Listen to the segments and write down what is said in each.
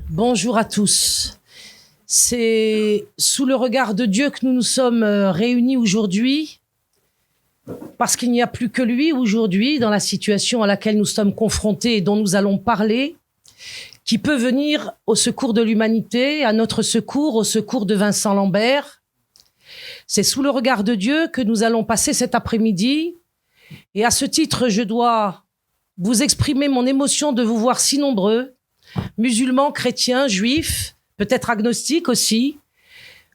Bonjour à tous. C'est sous le regard de Dieu que nous nous sommes réunis aujourd'hui, parce qu'il n'y a plus que lui aujourd'hui, dans la situation à laquelle nous sommes confrontés et dont nous allons parler, qui peut venir au secours de l'humanité, à notre secours, au secours de Vincent Lambert. C'est sous le regard de Dieu que nous allons passer cet après-midi. Et à ce titre, je dois vous exprimer mon émotion de vous voir si nombreux, musulmans, chrétiens, juifs, peut-être agnostiques aussi.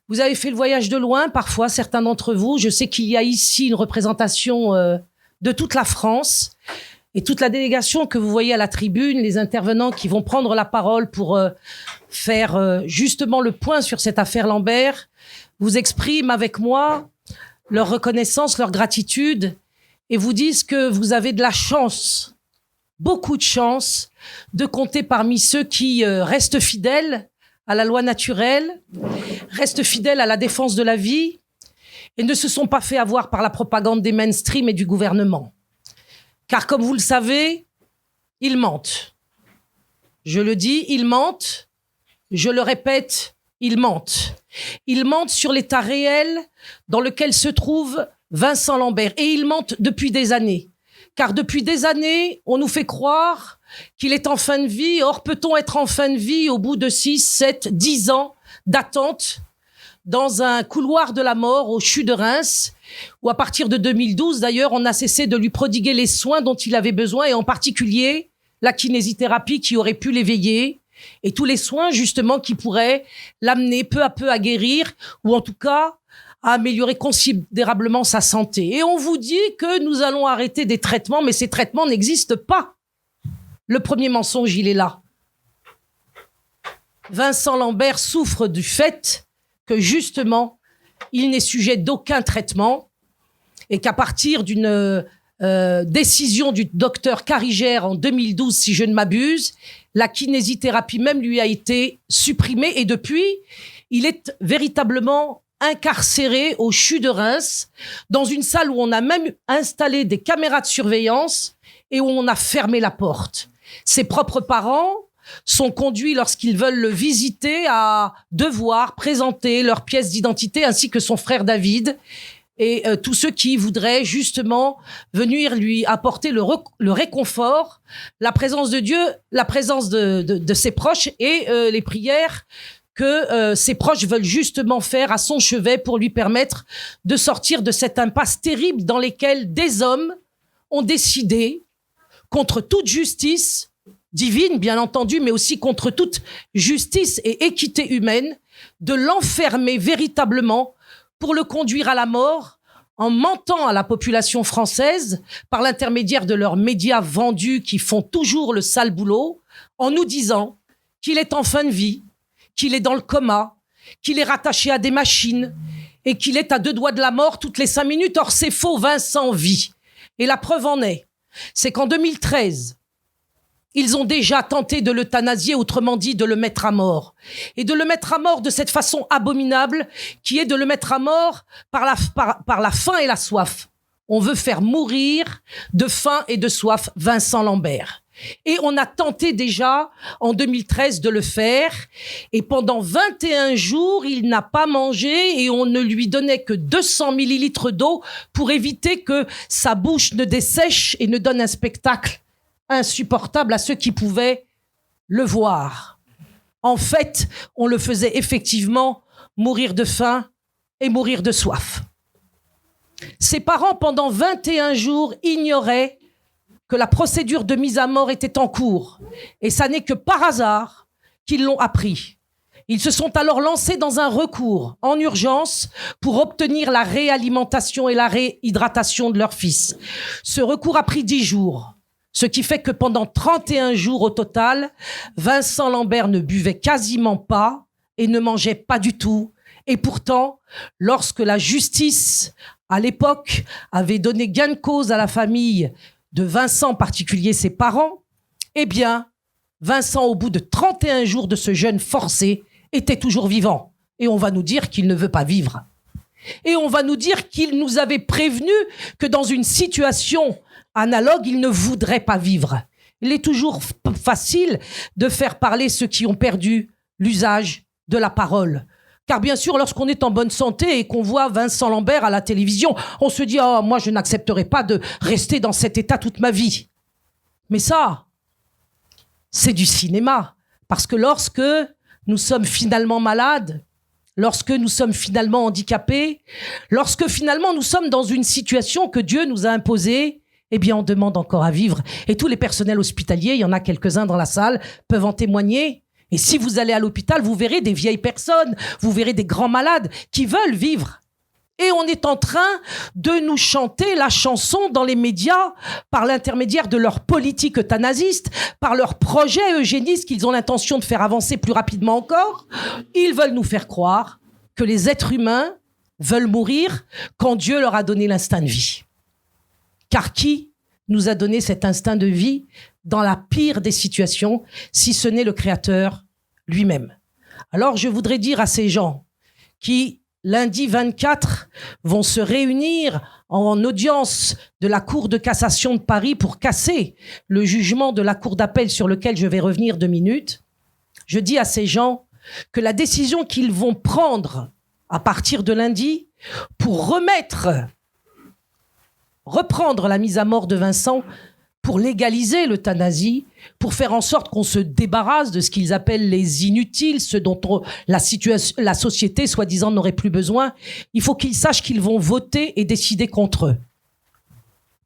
Vous avez fait le voyage de loin, parfois, certains d'entre vous. Je sais qu'il y a ici une représentation de toute la France et toute la délégation que vous voyez à la tribune, les intervenants qui vont prendre la parole pour faire justement le point sur cette affaire Lambert, vous expriment avec moi leur reconnaissance, leur gratitude et vous disent que vous avez de la chance, beaucoup de chance, de compter parmi ceux qui restent fidèles à la loi naturelle, restent fidèles à la défense de la vie et ne se sont pas fait avoir par la propagande des mainstream et du gouvernement. Car comme vous le savez, ils mentent. Je le dis, ils mentent. Je le répète, ils mentent. Ils mentent sur l'état réel dans lequel se trouve Vincent Lambert. Et ils mentent depuis des années. Car depuis des années, on nous fait croire qu'il est en fin de vie. Or, peut-on être en fin de vie au bout de 6, 7, 10 ans d'attente dans un couloir de la mort au CHU de Reims, où à partir de 2012, d'ailleurs, on a cessé de lui prodiguer les soins dont il avait besoin, et en particulier la kinésithérapie qui aurait pu l'éveiller, et tous les soins, justement, qui pourraient l'amener peu à peu à guérir, ou en tout cas à améliorer considérablement sa santé. Et on vous dit que nous allons arrêter des traitements, mais ces traitements n'existent pas. Le premier mensonge, il est là. Vincent Lambert souffre du fait que, justement, il n'est sujet d'aucun traitement et qu'à partir d'une décision du docteur Carigère en 2012, si je ne m'abuse, la kinésithérapie même lui a été supprimée et depuis, il est véritablement incarcéré au CHU de Reims, dans une salle où on a même installé des caméras de surveillance et où on a fermé la porte. Ses propres parents sont conduits, lorsqu'ils veulent le visiter, à devoir présenter leurs pièces d'identité, ainsi que son frère David, et tous ceux qui voudraient justement venir lui apporter le réconfort, la présence de Dieu, la présence de ses proches et les prières que ses proches veulent justement faire à son chevet pour lui permettre de sortir de cette impasse terrible dans laquelle des hommes ont décidé, contre toute justice divine, bien entendu, mais aussi contre toute justice et équité humaine, de l'enfermer véritablement pour le conduire à la mort en mentant à la population française par l'intermédiaire de leurs médias vendus qui font toujours le sale boulot, en nous disant qu'il est en fin de vie, qu'il est dans le coma, qu'il est rattaché à des machines et qu'il est à 2 doigts de la mort toutes les 5 minutes. Or, c'est faux, Vincent vit. Et la preuve en est, c'est qu'en 2013, ils ont déjà tenté de l'euthanasier, autrement dit de le mettre à mort. Et de le mettre à mort de cette façon abominable qui est de le mettre à mort par la faim et la soif. On veut faire mourir de faim et de soif Vincent Lambert. Et on a tenté déjà en 2013 de le faire. Et pendant 21 jours, il n'a pas mangé et on ne lui donnait que 200 millilitres d'eau pour éviter que sa bouche ne dessèche et ne donne un spectacle insupportable à ceux qui pouvaient le voir. En fait, on le faisait effectivement mourir de faim et mourir de soif. Ses parents, pendant 21 jours, ignoraient que la procédure de mise à mort était en cours. Et ça n'est que par hasard qu'ils l'ont appris. Ils se sont alors lancés dans un recours en urgence pour obtenir la réalimentation et la réhydratation de leur fils. Ce recours a pris 10 jours. Ce qui fait que pendant 31 jours au total, Vincent Lambert ne buvait quasiment pas et ne mangeait pas du tout. Et pourtant, lorsque la justice, à l'époque, avait donné gain de cause à la famille de Vincent, en particulier ses parents, eh bien, Vincent, au bout de 31 jours de ce jeûne forcé, était toujours vivant. Et on va nous dire qu'il ne veut pas vivre. Et on va nous dire qu'il nous avait prévenu que dans une situation analogue, il ne voudrait pas vivre. Il est toujours facile de faire parler ceux qui ont perdu l'usage de la parole. Car bien sûr, lorsqu'on est en bonne santé et qu'on voit Vincent Lambert à la télévision, on se dit « Oh, moi, je n'accepterai pas de rester dans cet état toute ma vie. » Mais ça, c'est du cinéma. Parce que lorsque nous sommes finalement malades, lorsque nous sommes finalement handicapés, lorsque finalement nous sommes dans une situation que Dieu nous a imposée, eh bien, on demande encore à vivre. Et tous les personnels hospitaliers, il y en a quelques-uns dans la salle, peuvent en témoigner. Et si vous allez à l'hôpital, vous verrez des vieilles personnes, vous verrez des grands malades qui veulent vivre. Et on est en train de nous chanter la chanson dans les médias par l'intermédiaire de leur politique euthanasiste, par leur projet eugéniste qu'ils ont l'intention de faire avancer plus rapidement encore. Ils veulent nous faire croire que les êtres humains veulent mourir quand Dieu leur a donné l'instinct de vie. Car qui nous a donné cet instinct de vie dans la pire des situations, si ce n'est le Créateur lui-même? Alors je voudrais dire à ces gens qui, lundi 24, vont se réunir en audience de la Cour de cassation de Paris pour casser le jugement de la Cour d'appel sur lequel je vais revenir 2 minutes, je dis à ces gens que la décision qu'ils vont prendre à partir de lundi pour reprendre la mise à mort de Vincent, pour légaliser l'euthanasie, pour faire en sorte qu'on se débarrasse de ce qu'ils appellent les inutiles, ceux dont la société, soi-disant, n'aurait plus besoin, il faut qu'ils sachent qu'ils vont voter et décider contre eux.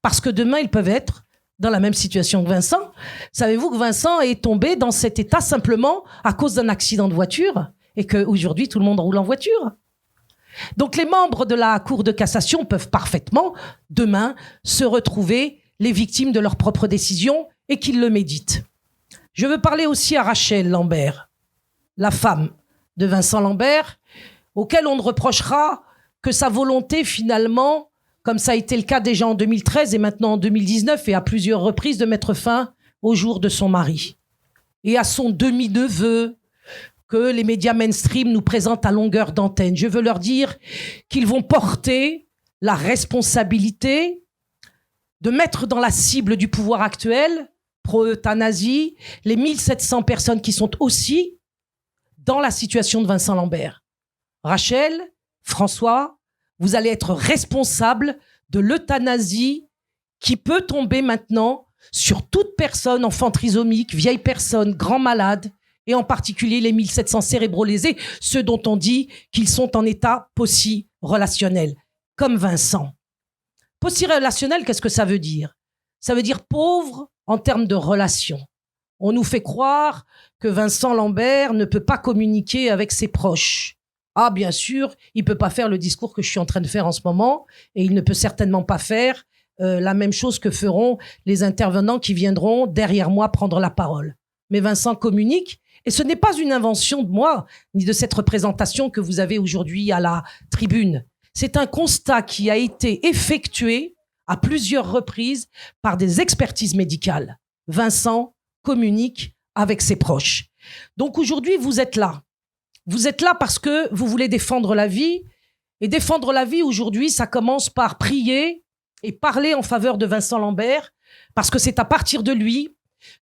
Parce que demain, ils peuvent être dans la même situation que Vincent. Savez-vous que Vincent est tombé dans cet état simplement à cause d'un accident de voiture et qu'aujourd'hui, tout le monde roule en voiture? Donc les membres de la Cour de cassation peuvent parfaitement, demain, se retrouver les victimes de leurs propres décisions et qu'ils le méditent. Je veux parler aussi à Rachel Lambert, la femme de Vincent Lambert, auquel on ne reprochera que sa volonté finalement, comme ça a été le cas déjà en 2013 et maintenant en 2019 et à plusieurs reprises, de mettre fin au jour de son mari. Et à son demi-neveu, que les médias mainstream nous présentent à longueur d'antenne. Je veux leur dire qu'ils vont porter la responsabilité de mettre dans la cible du pouvoir actuel, pro-euthanasie, les 1700 personnes qui sont aussi dans la situation de Vincent Lambert. Rachel, François, vous allez être responsables de l'euthanasie qui peut tomber maintenant sur toute personne, enfant trisomique, vieille personne, grand malade, et en particulier les 1700 cérébro-lésés, ceux dont on dit qu'ils sont en état possi-relationnel, comme Vincent. Possi-relationnel, qu'est-ce que ça veut dire? Ça veut dire pauvre en termes de relations. On nous fait croire que Vincent Lambert ne peut pas communiquer avec ses proches. Ah, bien sûr, il ne peut pas faire le discours que je suis en train de faire en ce moment, et il ne peut certainement pas faire la même chose que feront les intervenants qui viendront derrière moi prendre la parole. Mais Vincent communique. Et ce n'est pas une invention de moi, ni de cette représentation que vous avez aujourd'hui à la tribune. C'est un constat qui a été effectué à plusieurs reprises par des expertises médicales. Vincent communique avec ses proches. Donc aujourd'hui, vous êtes là. Vous êtes là parce que vous voulez défendre la vie. Et défendre la vie aujourd'hui, ça commence par prier et parler en faveur de Vincent Lambert, parce que c'est à partir de lui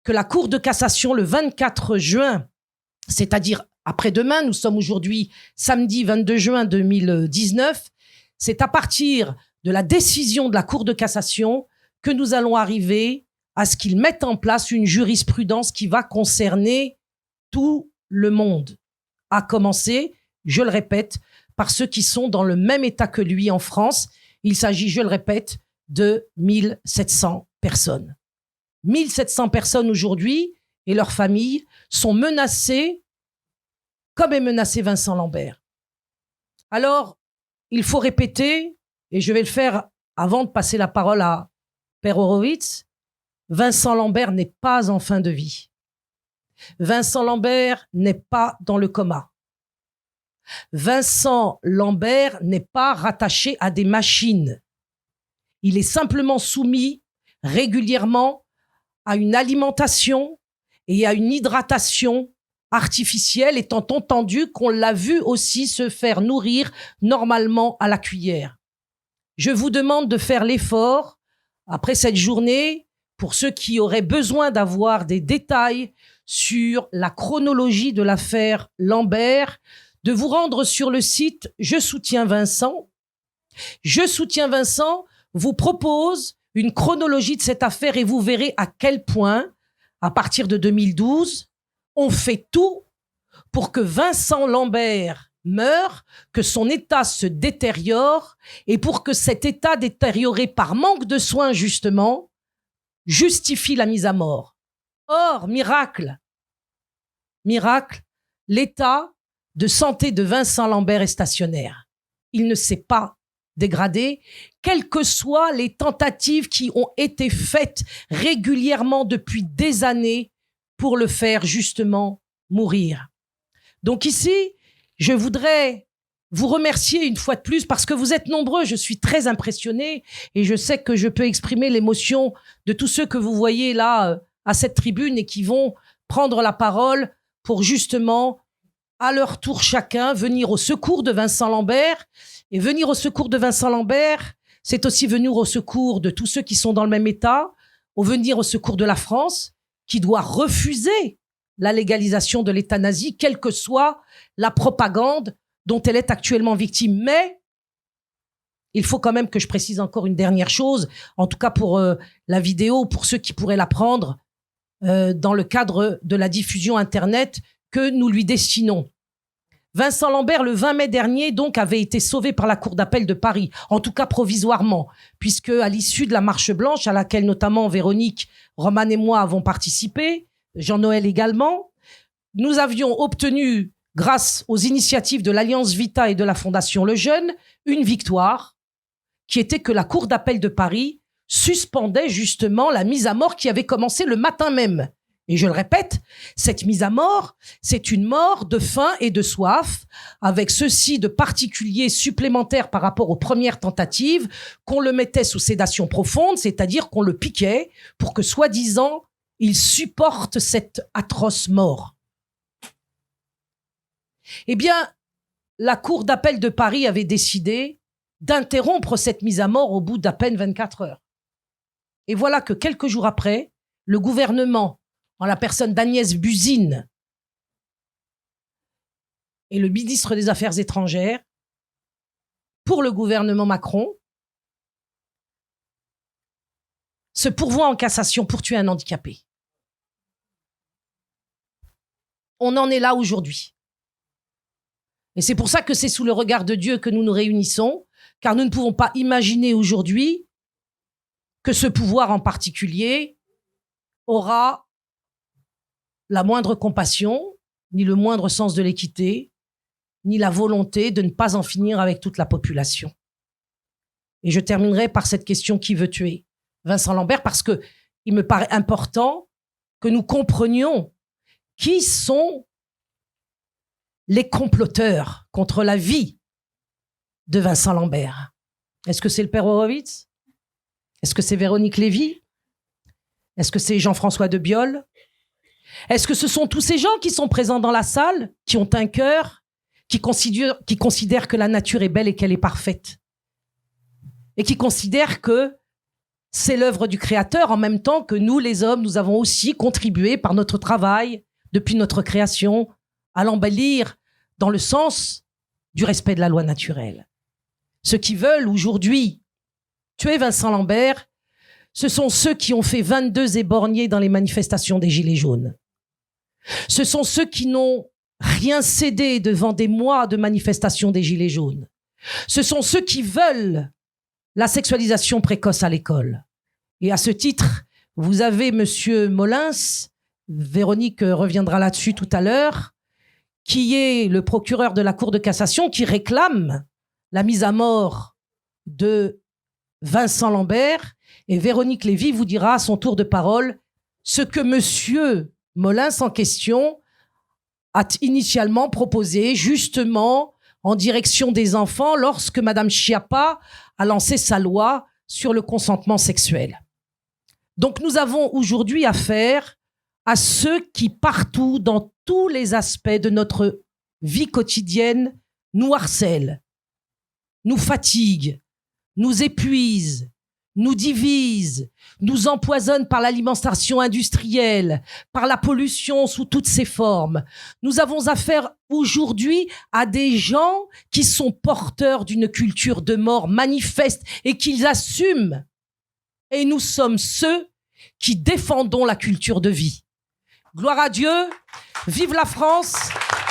que la Cour de cassation, le 24 juin, c'est-à-dire après-demain, nous sommes aujourd'hui samedi 22 juin 2019, c'est à partir de la décision de la Cour de cassation que nous allons arriver à ce qu'ils mettent en place une jurisprudence qui va concerner tout le monde, à commencer, je le répète, par ceux qui sont dans le même état que lui en France. Il s'agit, je le répète, de 1700 personnes. 1700 personnes aujourd'hui et leurs familles sont menacées comme est menacé Vincent Lambert. Alors, il faut répéter, et je vais le faire avant de passer la parole à Père Horowitz, Vincent Lambert n'est pas en fin de vie. Vincent Lambert n'est pas dans le coma. Vincent Lambert n'est pas rattaché à des machines. Il est simplement soumis régulièrement à une alimentation et à une hydratation artificielle, étant entendu qu'on l'a vu aussi se faire nourrir normalement à la cuillère. Je vous demande de faire l'effort, après cette journée pour ceux qui auraient besoin d'avoir des détails sur la chronologie de l'affaire Lambert, de vous rendre sur le site Je soutiens Vincent. Je soutiens Vincent vous propose une chronologie de cette affaire et vous verrez à quel point, à partir de 2012, on fait tout pour que Vincent Lambert meure, que son état se détériore et pour que cet état détérioré par manque de soins, justement, justifie la mise à mort. Or, miracle, l'état de santé de Vincent Lambert est stationnaire. Il ne s'est pas dégradé, quelles que soient les tentatives qui ont été faites régulièrement depuis des années pour le faire justement mourir. Donc ici, je voudrais vous remercier une fois de plus parce que vous êtes nombreux. Je suis très impressionnée et je sais que je peux exprimer l'émotion de tous ceux que vous voyez là à cette tribune et qui vont prendre la parole pour justement, à leur tour chacun, venir au secours de Vincent Lambert. Et venir au secours de Vincent Lambert, c'est aussi venir au secours de tous ceux qui sont dans le même état, venir au secours de la France, qui doit refuser la légalisation de l'État nazi, quelle que soit la propagande dont elle est actuellement victime. Mais il faut quand même que je précise encore une dernière chose, en tout cas pour la vidéo, pour ceux qui pourraient la prendre dans le cadre de la diffusion Internet que nous lui destinons. Vincent Lambert, le 20 mai dernier, donc, avait été sauvé par la Cour d'appel de Paris, en tout cas provisoirement, puisque à l'issue de la marche blanche, à laquelle notamment Véronique, Romane et moi avons participé, Jean-Noël également, nous avions obtenu, grâce aux initiatives de l'Alliance Vita et de la Fondation Le Jeune, une victoire, qui était que la Cour d'appel de Paris suspendait justement la mise à mort qui avait commencé le matin même. Et je le répète, cette mise à mort, c'est une mort de faim et de soif, avec ceci de particulier supplémentaire par rapport aux premières tentatives, qu'on le mettait sous sédation profonde, c'est-à-dire qu'on le piquait pour que, soi-disant, il supporte cette atroce mort. Eh bien, la Cour d'appel de Paris avait décidé d'interrompre cette mise à mort au bout d'à peine 24 heures. Et voilà que quelques jours après, le gouvernement, en la personne d'Agnès Buzyn et le ministre des Affaires étrangères, pour le gouvernement Macron, se pourvoit en cassation pour tuer un handicapé. On en est là aujourd'hui. Et c'est pour ça que c'est sous le regard de Dieu que nous nous réunissons, car nous ne pouvons pas imaginer aujourd'hui que ce pouvoir en particulier aura la moindre compassion, ni le moindre sens de l'équité, ni la volonté de ne pas en finir avec toute la population. Et je terminerai par cette question: qui veut tuer Vincent Lambert? Parce que il me paraît important que nous comprenions qui sont les comploteurs contre la vie de Vincent Lambert. Est-ce que c'est le père Horowitz? Est-ce que c'est Véronique Lévy? Est-ce que c'est Jean-François de Biol? Est-ce que ce sont tous ces gens qui sont présents dans la salle, qui ont un cœur, qui considèrent que la nature est belle et qu'elle est parfaite, et qui considèrent que c'est l'œuvre du Créateur, en même temps que nous, les hommes, nous avons aussi contribué par notre travail, depuis notre création, à l'embellir dans le sens du respect de la loi naturelle. Ceux qui veulent aujourd'hui tuer Vincent Lambert, ce sont ceux qui ont fait 22 éborgnés dans les manifestations des Gilets jaunes. Ce sont ceux qui n'ont rien cédé devant des mois de manifestations des Gilets jaunes. Ce sont ceux qui veulent la sexualisation précoce à l'école. Et à ce titre, vous avez Monsieur Molins, Véronique reviendra là-dessus tout à l'heure, qui est le procureur de la Cour de cassation, qui réclame la mise à mort de Vincent Lambert. Et Véronique Lévy vous dira à son tour de parole ce que Monsieur Molins en question a initialement proposé, justement en direction des enfants, lorsque Madame Schiappa a lancé sa loi sur le consentement sexuel. Donc nous avons aujourd'hui affaire à ceux qui, partout, dans tous les aspects de notre vie quotidienne, nous harcèlent, nous fatiguent, nous épuisent, nous divise, nous empoisonne par l'alimentation industrielle, par la pollution sous toutes ses formes. Nous avons affaire aujourd'hui à des gens qui sont porteurs d'une culture de mort manifeste et qu'ils assument. Et nous sommes ceux qui défendons la culture de vie. Gloire à Dieu, vive la France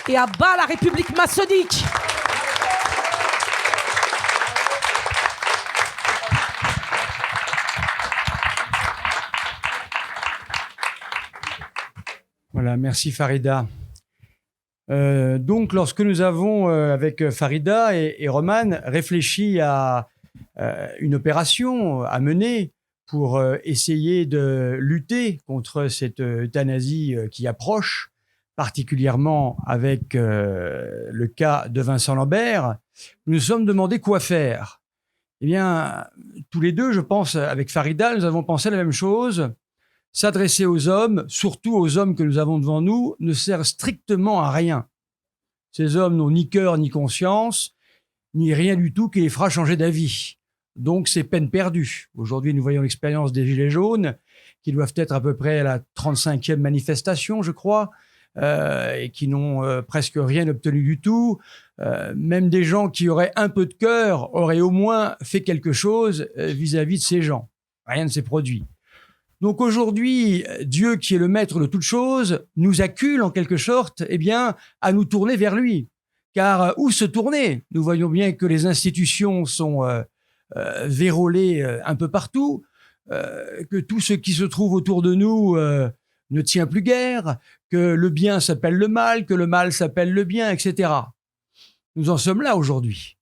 et à bas la République maçonnique. Voilà, merci Farida. Donc, lorsque nous avons, avec Farida et Roman, réfléchi à une opération à mener pour essayer de lutter contre cette euthanasie qui approche, particulièrement avec le cas de Vincent Lambert, nous nous sommes demandé quoi faire. Eh bien, tous les deux, je pense, avec Farida, nous avons pensé la même chose. S'adresser aux hommes, surtout aux hommes que nous avons devant nous, ne sert strictement à rien. Ces hommes n'ont ni cœur ni conscience, ni rien du tout qui les fera changer d'avis. Donc, c'est peine perdue. Aujourd'hui, nous voyons l'expérience des Gilets jaunes, qui doivent être à peu près à la 35e manifestation, je crois, et qui n'ont presque rien obtenu du tout. Même des gens qui auraient un peu de cœur auraient au moins fait quelque chose vis-à-vis de ces gens. Rien ne s'est produit. Donc aujourd'hui, Dieu, qui est le maître de toutes choses, nous accule en quelque sorte, eh bien, à nous tourner vers lui. Car où se tourner? Nous voyons bien que les institutions sont vérolées un peu partout, que tout ce qui se trouve autour de nous ne tient plus guère, que le bien s'appelle le mal, que le mal s'appelle le bien, etc. Nous en sommes là aujourd'hui.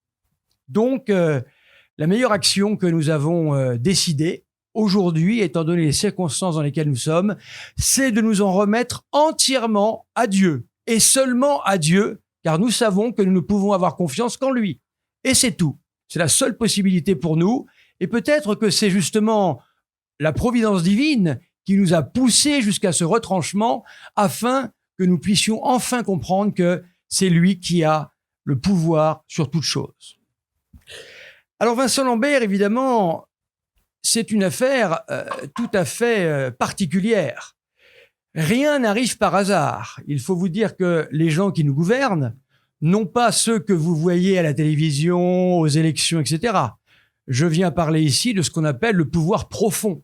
Donc, la meilleure action que nous avons décidée, aujourd'hui, étant donné les circonstances dans lesquelles nous sommes, c'est de nous en remettre entièrement à Dieu, et seulement à Dieu, car nous savons que nous ne pouvons avoir confiance qu'en lui. Et c'est tout. C'est la seule possibilité pour nous, et peut-être que c'est justement la providence divine qui nous a poussés jusqu'à ce retranchement, afin que nous puissions enfin comprendre que c'est lui qui a le pouvoir sur toute chose. Alors Vincent Lambert, évidemment, c'est une affaire tout à fait particulière. Rien n'arrive par hasard. Il faut vous dire que les gens qui nous gouvernent, non pas ceux que vous voyez à la télévision, aux élections, etc. Je viens parler ici de ce qu'on appelle le pouvoir profond,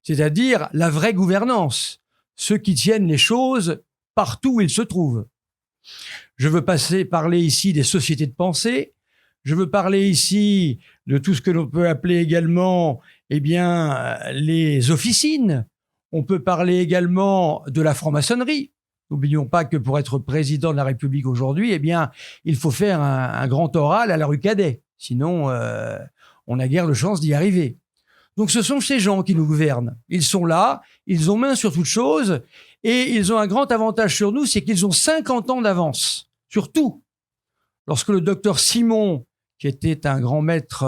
c'est-à-dire la vraie gouvernance, ceux qui tiennent les choses partout où ils se trouvent. Je veux parler ici des sociétés de pensée. Je veux parler ici de tout ce que l'on peut appeler également, eh bien, les officines. On peut parler également de la franc-maçonnerie. N'oublions pas que pour être président de la République aujourd'hui, eh bien, il faut faire un grand oral à la rue Cadet. Sinon, on n'a guère de chance d'y arriver. Donc, ce sont ces gens qui nous gouvernent. Ils sont là, ils ont main sur toute chose, et ils ont un grand avantage sur nous, c'est qu'ils ont 50 ans d'avance sur tout. Lorsque le docteur Simon, qui était un grand maître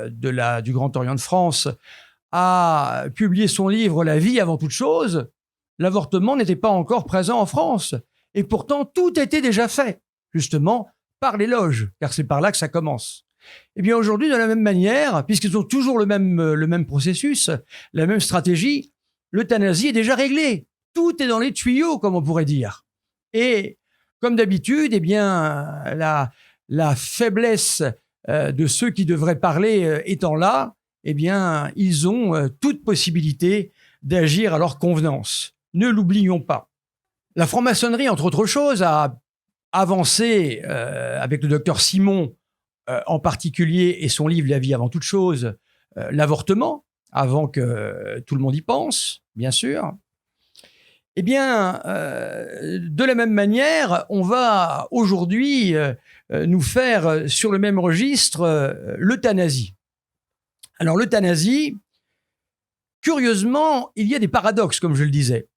du Grand Orient de France, a publié son livre « La vie avant toute chose », l'avortement n'était pas encore présent en France. Et pourtant, tout était déjà fait, justement, par les loges, car c'est par là que ça commence. Eh bien, aujourd'hui, de la même manière, puisqu'ils ont toujours le même processus, la même stratégie, l'euthanasie est déjà réglée. Tout est dans les tuyaux, comme on pourrait dire. Et, comme d'habitude, eh bien, la faiblesse de ceux qui devraient parler étant là, eh bien, ils ont toute possibilité d'agir à leur convenance. Ne l'oublions pas. La franc-maçonnerie, entre autres choses, a avancé avec le docteur Simon en particulier et son livre « La vie avant toute chose », l'avortement, avant que tout le monde y pense, bien sûr. Eh bien, de la même manière, on va aujourd'hui nous faire sur le même registre l'euthanasie. Alors l'euthanasie, curieusement, il y a des paradoxes, comme je le disais.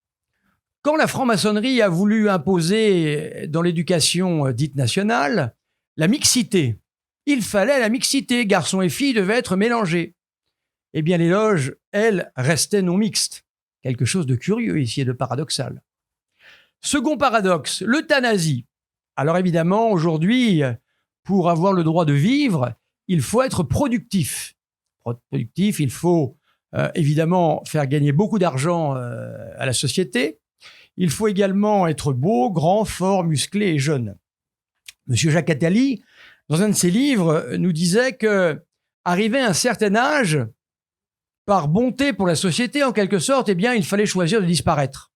Quand la franc-maçonnerie a voulu imposer dans l'éducation dite nationale la mixité, il fallait la mixité, garçons et filles devaient être mélangés. Eh bien, les loges, elles, restaient non mixtes. Quelque chose de curieux ici et de paradoxal. Second paradoxe, l'euthanasie. Alors évidemment, aujourd'hui, pour avoir le droit de vivre, il faut être productif. productif, il faut évidemment faire gagner beaucoup d'argent à la société. Il faut également être beau, grand, fort, musclé et jeune. Monsieur Jacques Attali, dans un de ses livres, nous disait que, arrivé à un certain âge, par bonté pour la société, en quelque sorte, eh bien, il fallait choisir de disparaître.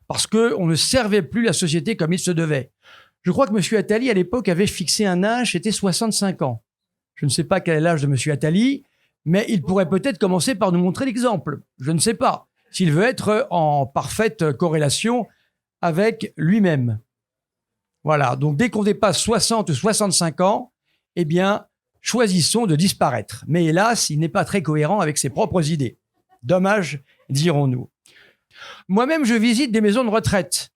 Parce qu'on ne servait plus la société comme il se devait. Je crois que monsieur Attali, à l'époque, avait fixé un âge, c'était 65 ans. Je ne sais pas quel est l'âge de monsieur Attali, mais il pourrait peut-être commencer par nous montrer l'exemple. Je ne sais pas s'il veut être en parfaite corrélation avec lui-même. Voilà, donc dès qu'on dépasse 60 ou 65 ans, eh bien, choisissons de disparaître. Mais hélas, il n'est pas très cohérent avec ses propres idées. Dommage, dirons-nous. Moi-même, je visite des maisons de retraite.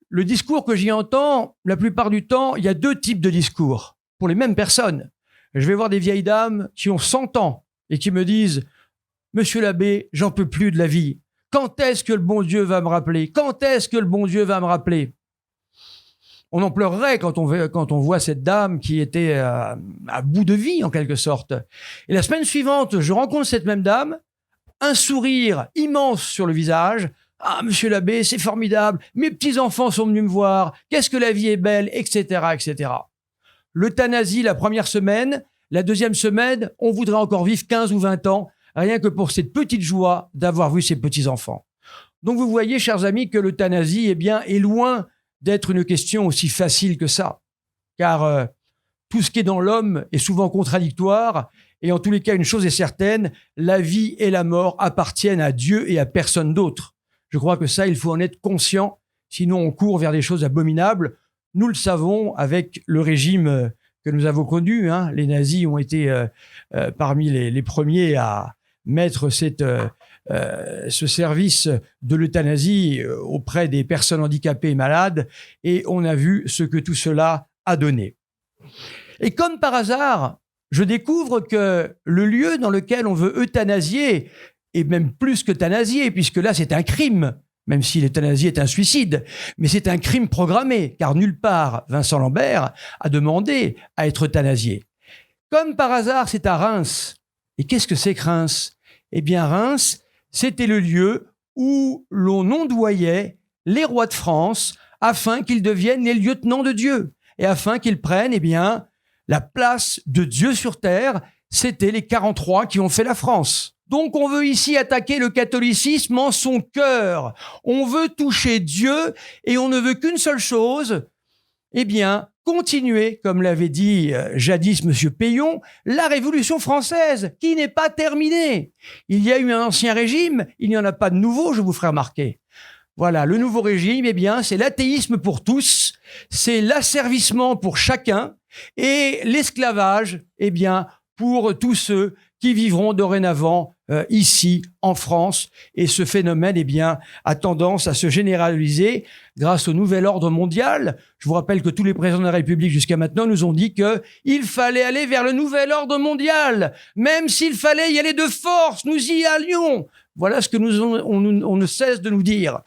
Le discours que j'y entends, la plupart du temps, il y a deux types de discours pour les mêmes personnes. Je vais voir des vieilles dames qui ont 100 ans et qui me disent « Monsieur l'abbé, j'en peux plus de la vie. Quand est-ce que le bon Dieu va me rappeler? Quand est-ce que le bon Dieu va me rappeler ?» On en pleurerait quand on voit cette dame qui était à bout de vie, en quelque sorte. Et la semaine suivante, je rencontre cette même dame, un sourire immense sur le visage. « Ah, monsieur l'abbé, c'est formidable. Mes petits-enfants sont venus me voir. Qu'est-ce que la vie est belle, etc., etc. » L'euthanasie la première semaine, la deuxième semaine, on voudrait encore vivre 15 ou 20 ans, rien que pour cette petite joie d'avoir vu ses petits-enfants. Donc vous voyez, chers amis, que l'euthanasie, eh bien, est loin d'être une question aussi facile que ça. Car tout ce qui est dans l'homme est souvent contradictoire. Et en tous les cas, une chose est certaine, la vie et la mort appartiennent à Dieu et à personne d'autre. Je crois que ça, il faut en être conscient. Sinon, on court vers des choses abominables. Nous le savons avec le régime que nous avons connu. Hein. Les nazis ont été parmi les premiers à mettre ce service de l'euthanasie auprès des personnes handicapées et malades. Et on a vu ce que tout cela a donné. Et comme par hasard, je découvre que le lieu dans lequel on veut euthanasier, et même plus qu'euthanasier, puisque là c'est un crime, même si l'euthanasie est un suicide, mais c'est un crime programmé, car nulle part Vincent Lambert a demandé à être euthanasié. Comme par hasard, c'est à Reims. Et qu'est-ce que c'est que Reims? Eh bien Reims, c'était le lieu où l'on ondoyait les rois de France afin qu'ils deviennent les lieutenants de Dieu et afin qu'ils prennent, eh bien, la place de Dieu sur terre. C'était les 43 qui ont fait la France. Donc on veut ici attaquer le catholicisme en son cœur. On veut toucher Dieu et on ne veut qu'une seule chose, eh bien, continuer, comme l'avait dit jadis Monsieur Payon, la Révolution française, qui n'est pas terminée. Il y a eu un ancien régime, il n'y en a pas de nouveau, je vous ferai remarquer. Voilà, le nouveau régime, eh bien, c'est l'athéisme pour tous, c'est l'asservissement pour chacun et l'esclavage, eh bien, pour tous ceux qui vivront dorénavant ici en France. Et ce phénomène, eh bien, a tendance à se généraliser grâce au nouvel ordre mondial. Je vous rappelle que tous les présidents de la République jusqu'à maintenant nous ont dit qu'il fallait aller vers le nouvel ordre mondial. Même s'il fallait y aller de force, nous y allions. Voilà ce que on ne cesse de nous dire.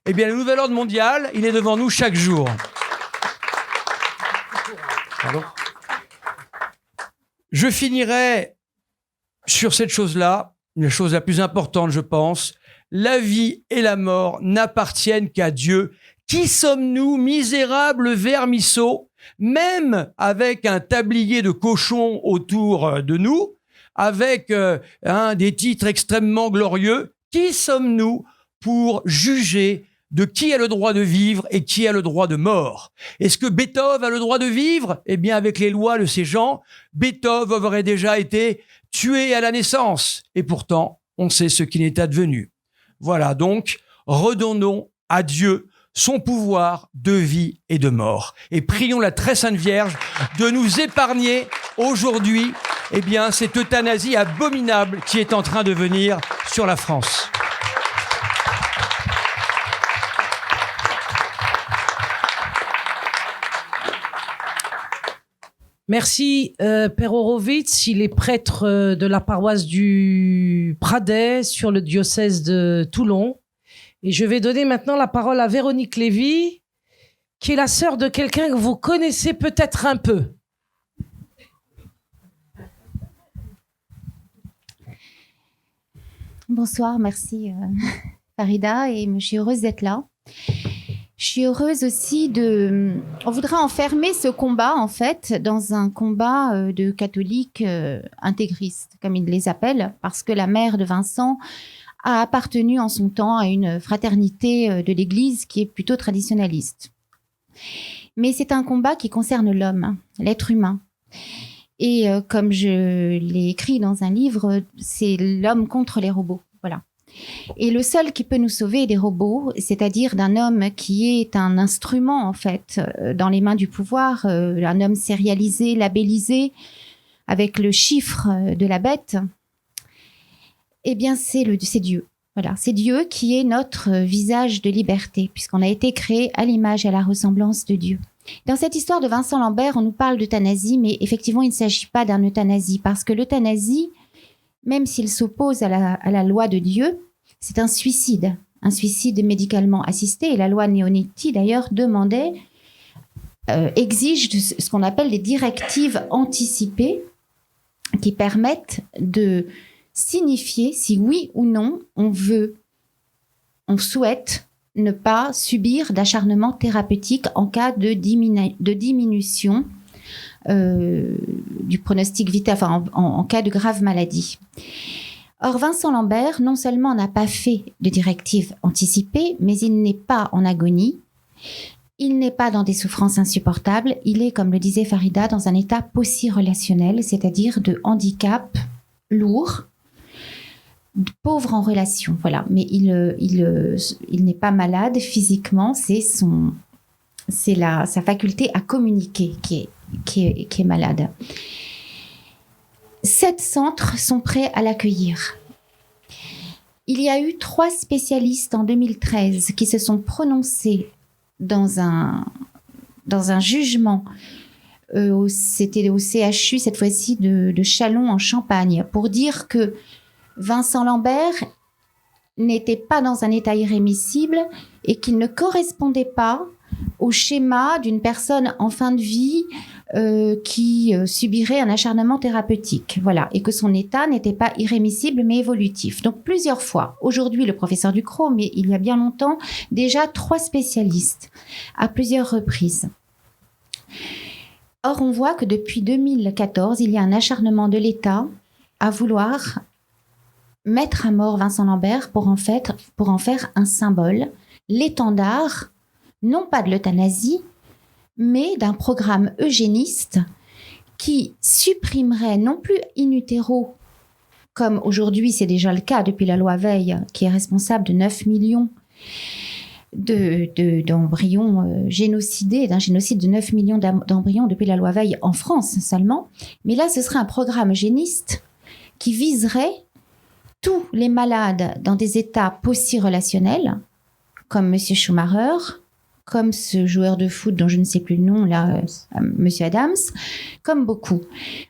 Eh bien, le nouvel ordre mondial, il est devant nous chaque jour. Pardon ? Je finirai sur cette chose-là, la chose la plus importante, je pense. La vie et la mort n'appartiennent qu'à Dieu. Qui sommes-nous, misérables vermisseaux, même avec un tablier de cochon autour de nous, avec des titres extrêmement glorieux? Qui sommes-nous pour juger de qui a le droit de vivre et qui a le droit de mort? Est-ce que Beethoven a le droit de vivre? Eh bien, avec les lois de ces gens, Beethoven aurait déjà été tué à la naissance. Et pourtant, on sait ce qu'il est advenu. Voilà, donc, redonnons à Dieu son pouvoir de vie et de mort. Et prions la très sainte Vierge de nous épargner aujourd'hui, eh bien, cette euthanasie abominable qui est en train de venir sur la France. Merci, Père Horowitz. Il est prêtre de la paroisse du Pradet sur le diocèse de Toulon. Et je vais donner maintenant la parole à Véronique Lévy, qui est la sœur de quelqu'un que vous connaissez peut-être un peu. Bonsoir, merci Farida, et je suis heureuse d'être là. Je suis heureuse aussi On voudrait enfermer ce combat, en fait, dans un combat de catholiques intégristes, comme ils les appellent, parce que la mère de Vincent a appartenu en son temps à une fraternité de l'Église qui est plutôt traditionnaliste. Mais c'est un combat qui concerne l'homme, l'être humain. Et comme je l'ai écrit dans un livre, c'est l'homme contre les robots. Voilà. Et le seul qui peut nous sauver des robots, c'est-à-dire d'un homme qui est un instrument, en fait, dans les mains du pouvoir, un homme sérialisé, labellisé, avec le chiffre de la bête, eh bien, c'est Dieu. Voilà, c'est Dieu qui est notre visage de liberté, puisqu'on a été créé à l'image et à la ressemblance de Dieu. Dans cette histoire de Vincent Lambert, on nous parle d'euthanasie, mais effectivement, il ne s'agit pas d'un euthanasie, parce que l'euthanasie, même s'il s'oppose à la loi de Dieu, c'est un suicide médicalement assisté. Et la loi Néonetti, d'ailleurs, exige ce qu'on appelle des directives anticipées qui permettent de signifier si oui ou non on souhaite ne pas subir d'acharnement thérapeutique en cas de diminution du pronostic vital, enfin en cas de grave maladie. Or, Vincent Lambert, non seulement n'a pas fait de directive anticipée, mais il n'est pas en agonie, il n'est pas dans des souffrances insupportables, il est, comme le disait Farida, dans un état post-relationnel, c'est-à-dire de handicap lourd, pauvre en relation, voilà. Mais il n'est pas malade physiquement, c'est sa faculté à communiquer qui est malade. 7 centres sont prêts à l'accueillir. Il y a eu 3 spécialistes en 2013 qui se sont prononcés dans un jugement. C'était au CHU, cette fois-ci, de Châlons en Champagne, pour dire que Vincent Lambert n'était pas dans un état irrémissible et qu'il ne correspondait pas au schéma d'une personne en fin de vie qui subirait un acharnement thérapeutique. Voilà. Et que son état n'était pas irrémissible mais évolutif. Donc plusieurs fois. Aujourd'hui, le professeur Ducrot, mais il y a bien longtemps, déjà 3 spécialistes à plusieurs reprises. Or, on voit que depuis 2014, il y a un acharnement de l'État à vouloir mettre à mort Vincent Lambert pour en faire un symbole, l'étendard, non pas de l'euthanasie, mais d'un programme eugéniste qui supprimerait non plus in utero, comme aujourd'hui c'est déjà le cas depuis la loi Veil, qui est responsable de 9 millions d'embryons génocidés, d'un génocide de 9 millions d'embryons depuis la loi Veil en France seulement. Mais là, ce serait un programme eugéniste qui viserait tous les malades dans des états post-relationnels, comme M. Schumacher, comme ce joueur de foot dont je ne sais plus le nom, là, M. Adams, comme beaucoup.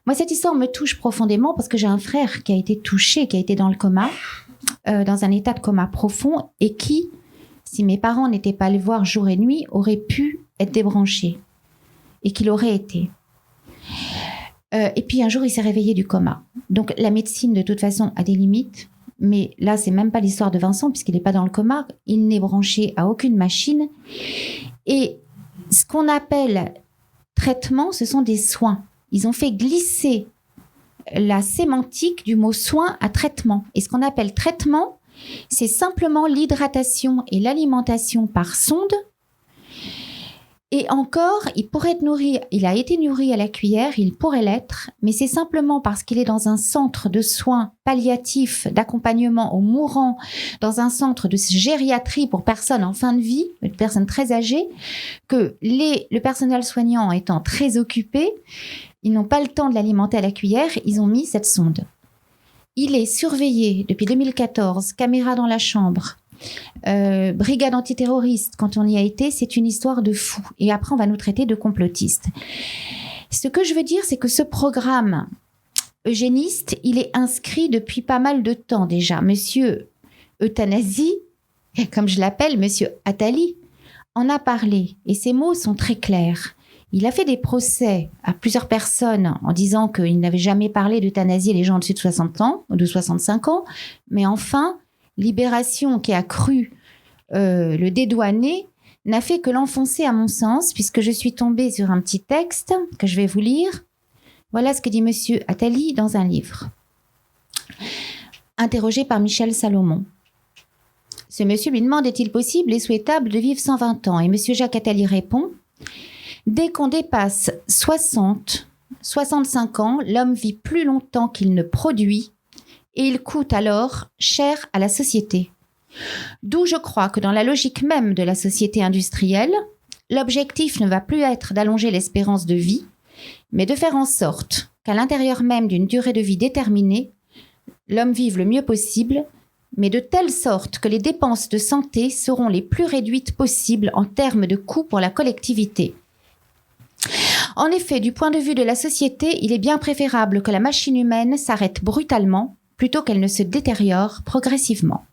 Moi, cette histoire me touche profondément parce que j'ai un frère qui a été touché, qui a été dans le coma, dans un état de coma profond, et qui, si mes parents n'étaient pas allés voir jour et nuit, aurait pu être débranché, et qu'il aurait été. Et puis un jour, il s'est réveillé du coma. Donc la médecine, de toute façon, a des limites. Mais là, c'est même pas l'histoire de Vincent, puisqu'il n'est pas dans le coma. Il n'est branché à aucune machine. Et ce qu'on appelle traitement, ce sont des soins. Ils ont fait glisser la sémantique du mot soin à traitement. Et ce qu'on appelle traitement, c'est simplement l'hydratation et l'alimentation par sonde. Et encore, il pourrait être nourri, il a été nourri à la cuillère, il pourrait l'être, mais c'est simplement parce qu'il est dans un centre de soins palliatifs, d'accompagnement aux mourants, dans un centre de gériatrie pour personnes en fin de vie, personnes très âgées, que le personnel soignant étant très occupé, ils n'ont pas le temps de l'alimenter à la cuillère, ils ont mis cette sonde. Il est surveillé depuis 2014, caméra dans la chambre, brigade antiterroriste, quand on y a été, c'est une histoire de fou. Et après, on va nous traiter de complotistes. Ce que je veux dire, c'est que ce programme eugéniste, il est inscrit depuis pas mal de temps déjà. Monsieur Euthanasie, comme je l'appelle, Monsieur Attali, en a parlé. Et ces mots sont très clairs. Il a fait des procès à plusieurs personnes en disant qu'il n'avait jamais parlé d'euthanasier les gens au-dessus de 60 ans, de 65 ans. Mais enfin, Libération, qui a cru le dédouaner, n'a fait que l'enfoncer à mon sens, puisque je suis tombée sur un petit texte que je vais vous lire. Voilà ce que dit Monsieur Attali dans un livre. Interrogé par Michel Salomon. Ce monsieur lui demande: est-il possible et souhaitable de vivre 120 ans? Et monsieur Jacques Attali répond: dès qu'on dépasse 60, 65 ans, l'homme vit plus longtemps qu'il ne produit et il coûte alors cher à la société. D'où je crois que dans la logique même de la société industrielle, l'objectif ne va plus être d'allonger l'espérance de vie, mais de faire en sorte qu'à l'intérieur même d'une durée de vie déterminée, l'homme vive le mieux possible, mais de telle sorte que les dépenses de santé seront les plus réduites possibles en termes de coûts pour la collectivité. En effet, du point de vue de la société, il est bien préférable que la machine humaine s'arrête brutalement plutôt qu'elle ne se détériore progressivement.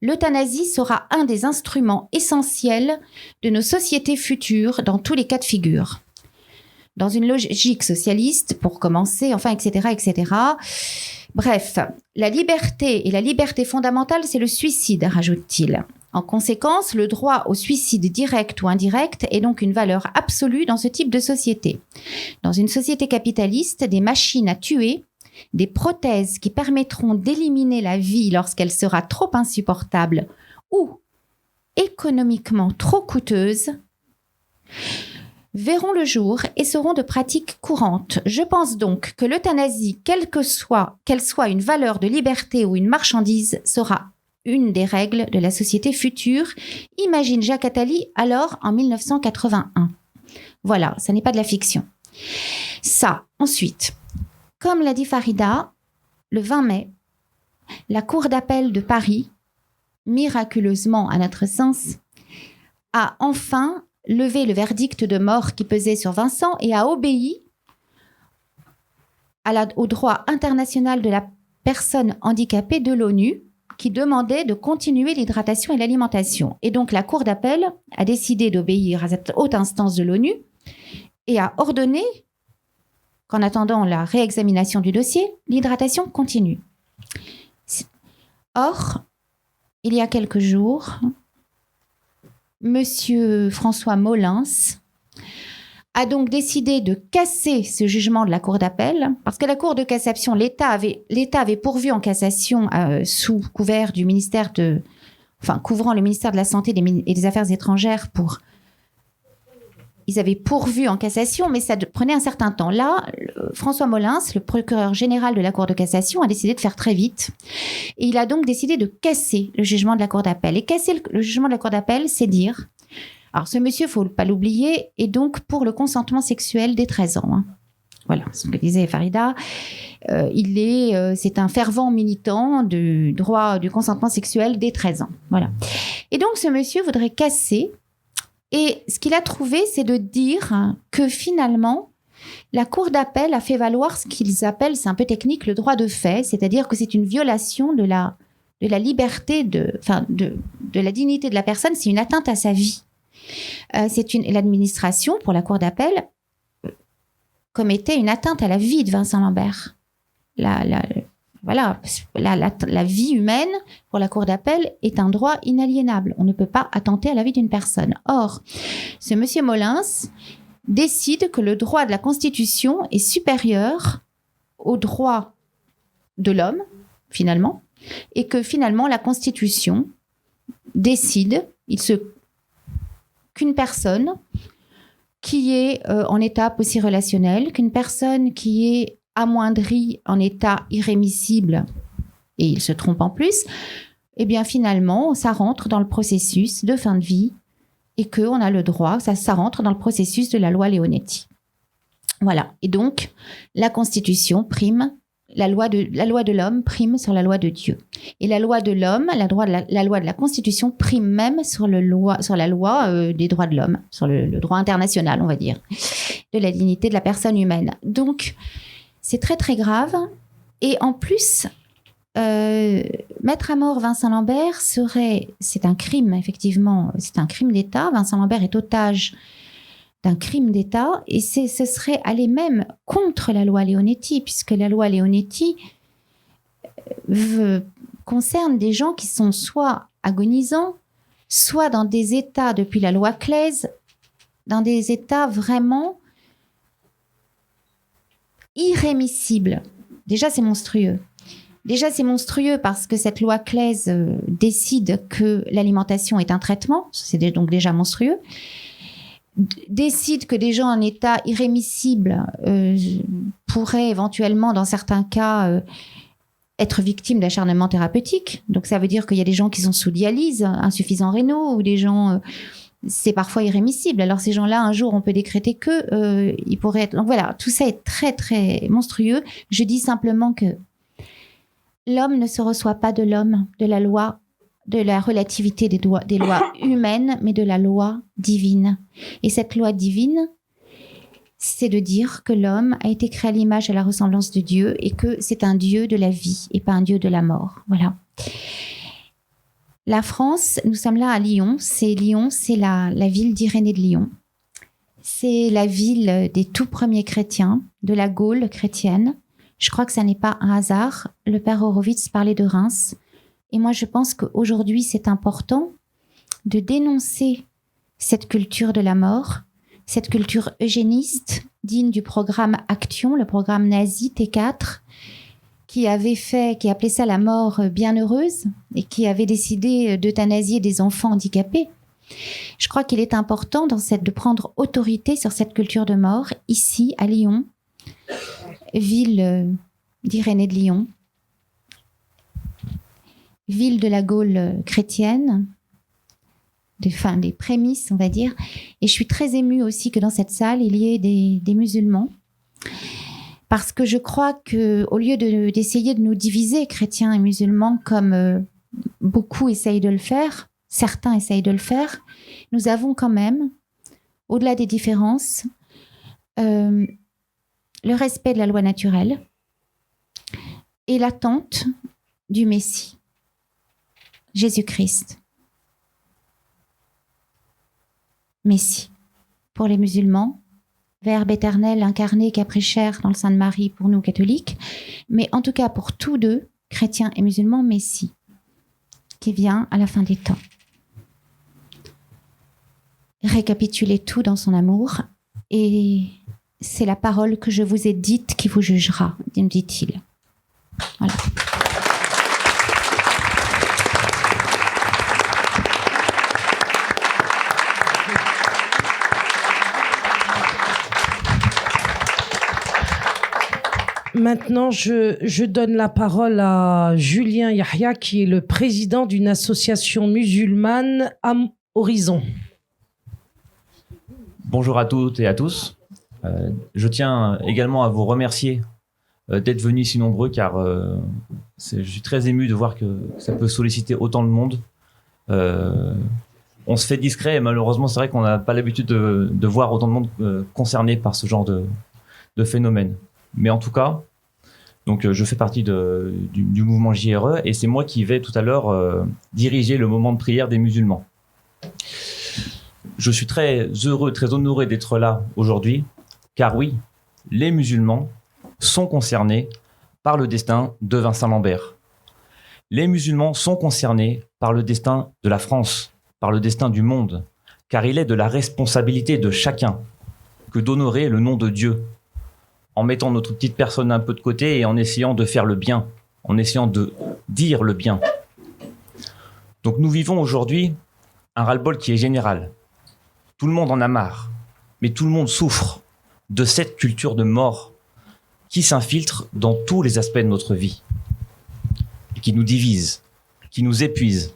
L'euthanasie sera un des instruments essentiels de nos sociétés futures dans tous les cas de figure. Dans une logique socialiste, pour commencer, enfin, etc., etc. Bref, la liberté et la liberté fondamentale, c'est le suicide, rajoute-t-il. En conséquence, le droit au suicide direct ou indirect est donc une valeur absolue dans ce type de société. Dans une société capitaliste, des machines à tuer, des prothèses qui permettront d'éliminer la vie lorsqu'elle sera trop insupportable ou économiquement trop coûteuse, verront le jour et seront de pratique courante. Je pense donc que l'euthanasie, qu'elle soit une valeur de liberté ou une marchandise, sera une des règles de la société future, imagine Jacques Attali alors en 1981. Voilà, ça n'est pas de la fiction. Ça, ensuite, comme l'a dit Farida, le 20 mai, la Cour d'appel de Paris, miraculeusement à notre sens, a enfin levé le verdict de mort qui pesait sur Vincent et a obéi au droit international de la personne handicapée de l'ONU qui demandait de continuer l'hydratation et l'alimentation. Et donc la Cour d'appel a décidé d'obéir à cette haute instance de l'ONU et a ordonné qu'en attendant la réexamination du dossier, l'hydratation continue. Or, il y a quelques jours, Monsieur François Molins a donc décidé de casser ce jugement de la Cour d'appel, parce que la Cour de cassation, l'État avait pourvu en cassation sous couvert du ministère couvrant le ministère de la Santé et des Affaires étrangères ils avaient pourvu en cassation, mais ça prenait un certain temps. Là, François Molins, le procureur général de la Cour de cassation, a décidé de faire très vite. Et il a donc décidé de casser le jugement de la Cour d'appel. Et casser le jugement de la Cour d'appel, c'est dire... Alors, ce monsieur, il ne faut pas l'oublier, est donc pour le consentement sexuel dès 13 ans. Voilà, ce que disait Farida. C'est un fervent militant du droit du consentement sexuel dès 13 ans. Voilà. Et donc, ce monsieur voudrait casser. Et ce qu'il a trouvé, c'est de dire que finalement, la Cour d'appel a fait valoir ce qu'ils appellent, c'est un peu technique, le droit de fait, c'est-à-dire que c'est une violation de la liberté, de la dignité de la personne, c'est une atteinte à sa vie. L'administration, pour la Cour d'appel, commettait une atteinte à la vie de Vincent Lambert. La vie humaine, pour la Cour d'appel, est un droit inaliénable. On ne peut pas attenter à la vie d'une personne. Or, ce monsieur Molins décide que le droit de la Constitution est supérieur au droit de l'homme, finalement, et que finalement, la Constitution décide qu'une personne qui est en état post-relationnel, qu'une personne qui est amoindri en état irrémissible, et il se trompe en plus, eh bien finalement, ça rentre dans le processus de fin de vie et qu'on a le droit, ça rentre dans le processus de la loi Leonetti. Voilà. Et donc, la Constitution prime, la loi de l'homme prime sur la loi de Dieu. Et la loi de l'homme, la loi de la Constitution prime même sur la loi des droits de l'homme, sur le droit international, on va dire, de la dignité de la personne humaine. Donc, c'est très, très grave. Et en plus, mettre à mort Vincent Lambert c'est un crime, effectivement. C'est un crime d'État. Vincent Lambert est otage d'un crime d'État, et ce serait aller même contre la loi Leonetti, puisque la loi Leonetti concerne des gens qui sont soit agonisants, soit dans des états, depuis la loi Claise, dans des états vraiment irrémissibles. Déjà, c'est monstrueux. Parce que cette loi Claise décide que l'alimentation est un traitement, c'est donc déjà monstrueux, décide que des gens en état irrémissible pourraient éventuellement, dans certains cas, être victimes d'acharnement thérapeutique. Donc ça veut dire qu'il y a des gens qui sont sous dialyse, insuffisants rénaux, ou des gens... c'est parfois irrémissible. Alors ces gens-là, un jour, on peut décréter ils pourraient être... Donc voilà, tout ça est très, très monstrueux. Je dis simplement que l'homme ne se reçoit pas de l'homme, de la loi, de la relativité des lois humaines, mais de la loi divine. Et cette loi divine, c'est de dire que l'homme a été créé à l'image et à la ressemblance de Dieu et que c'est un Dieu de la vie et pas un Dieu de la mort. Voilà. La France, nous sommes là à Lyon. Lyon, c'est la ville d'Irénée de Lyon. C'est la ville des tout premiers chrétiens, de la Gaule chrétienne. Je crois que ça n'est pas un hasard. Le père Horowitz parlait de Reims. Et moi, je pense qu'aujourd'hui, c'est important de dénoncer cette culture de la mort, cette culture eugéniste, digne du programme Action, le programme nazi T4, qui appelait ça la mort bienheureuse et qui avait décidé d'euthanasier des enfants handicapés. Je crois qu'il est important de prendre autorité sur cette culture de mort, ici, à Lyon, ville d'Irénée de Lyon, ville de la Gaule chrétienne, des prémices, on va dire. Et je suis très émue aussi que dans cette salle, il y ait des musulmans. Parce que je crois qu'au lieu d'essayer de nous diviser, chrétiens et musulmans, comme beaucoup essayent de le faire, certains essayent de le faire, nous avons quand même, au-delà des différences, le respect de la loi naturelle et l'attente du Messie, Jésus-Christ. Messie, pour les musulmans, Verbe éternel incarné qui a pris chair dans le sein de Marie pour nous catholiques, mais en tout cas pour tous deux, chrétiens et musulmans, Messie, qui vient à la fin des temps. Récapitulez tout dans son amour, et c'est la parole que je vous ai dite qui vous jugera, me dit-il. Voilà. Maintenant, je donne la parole à Julien Yahya, qui est le président d'une association musulmane, Am Horizon. Bonjour à toutes et à tous. Je tiens également à vous remercier d'être venus si nombreux, car je suis très ému de voir que ça peut solliciter autant de monde. On se fait discret et malheureusement, c'est vrai qu'on n'a pas l'habitude de voir autant de monde concerné par ce genre de phénomène. Mais en tout cas, donc je fais partie du mouvement JRE et c'est moi qui vais tout à l'heure diriger le moment de prière des musulmans. Je suis très heureux, très honoré d'être là aujourd'hui, car oui, les musulmans sont concernés par le destin de Vincent Lambert. Les musulmans sont concernés par le destin de la France, par le destin du monde, car il est de la responsabilité de chacun que d'honorer le nom de Dieu, en mettant notre petite personne un peu de côté et en essayant de faire le bien, en essayant de dire le bien. Donc nous vivons aujourd'hui un ras-le-bol qui est général. Tout le monde en a marre, mais tout le monde souffre de cette culture de mort qui s'infiltre dans tous les aspects de notre vie, et qui nous divise, qui nous épuise.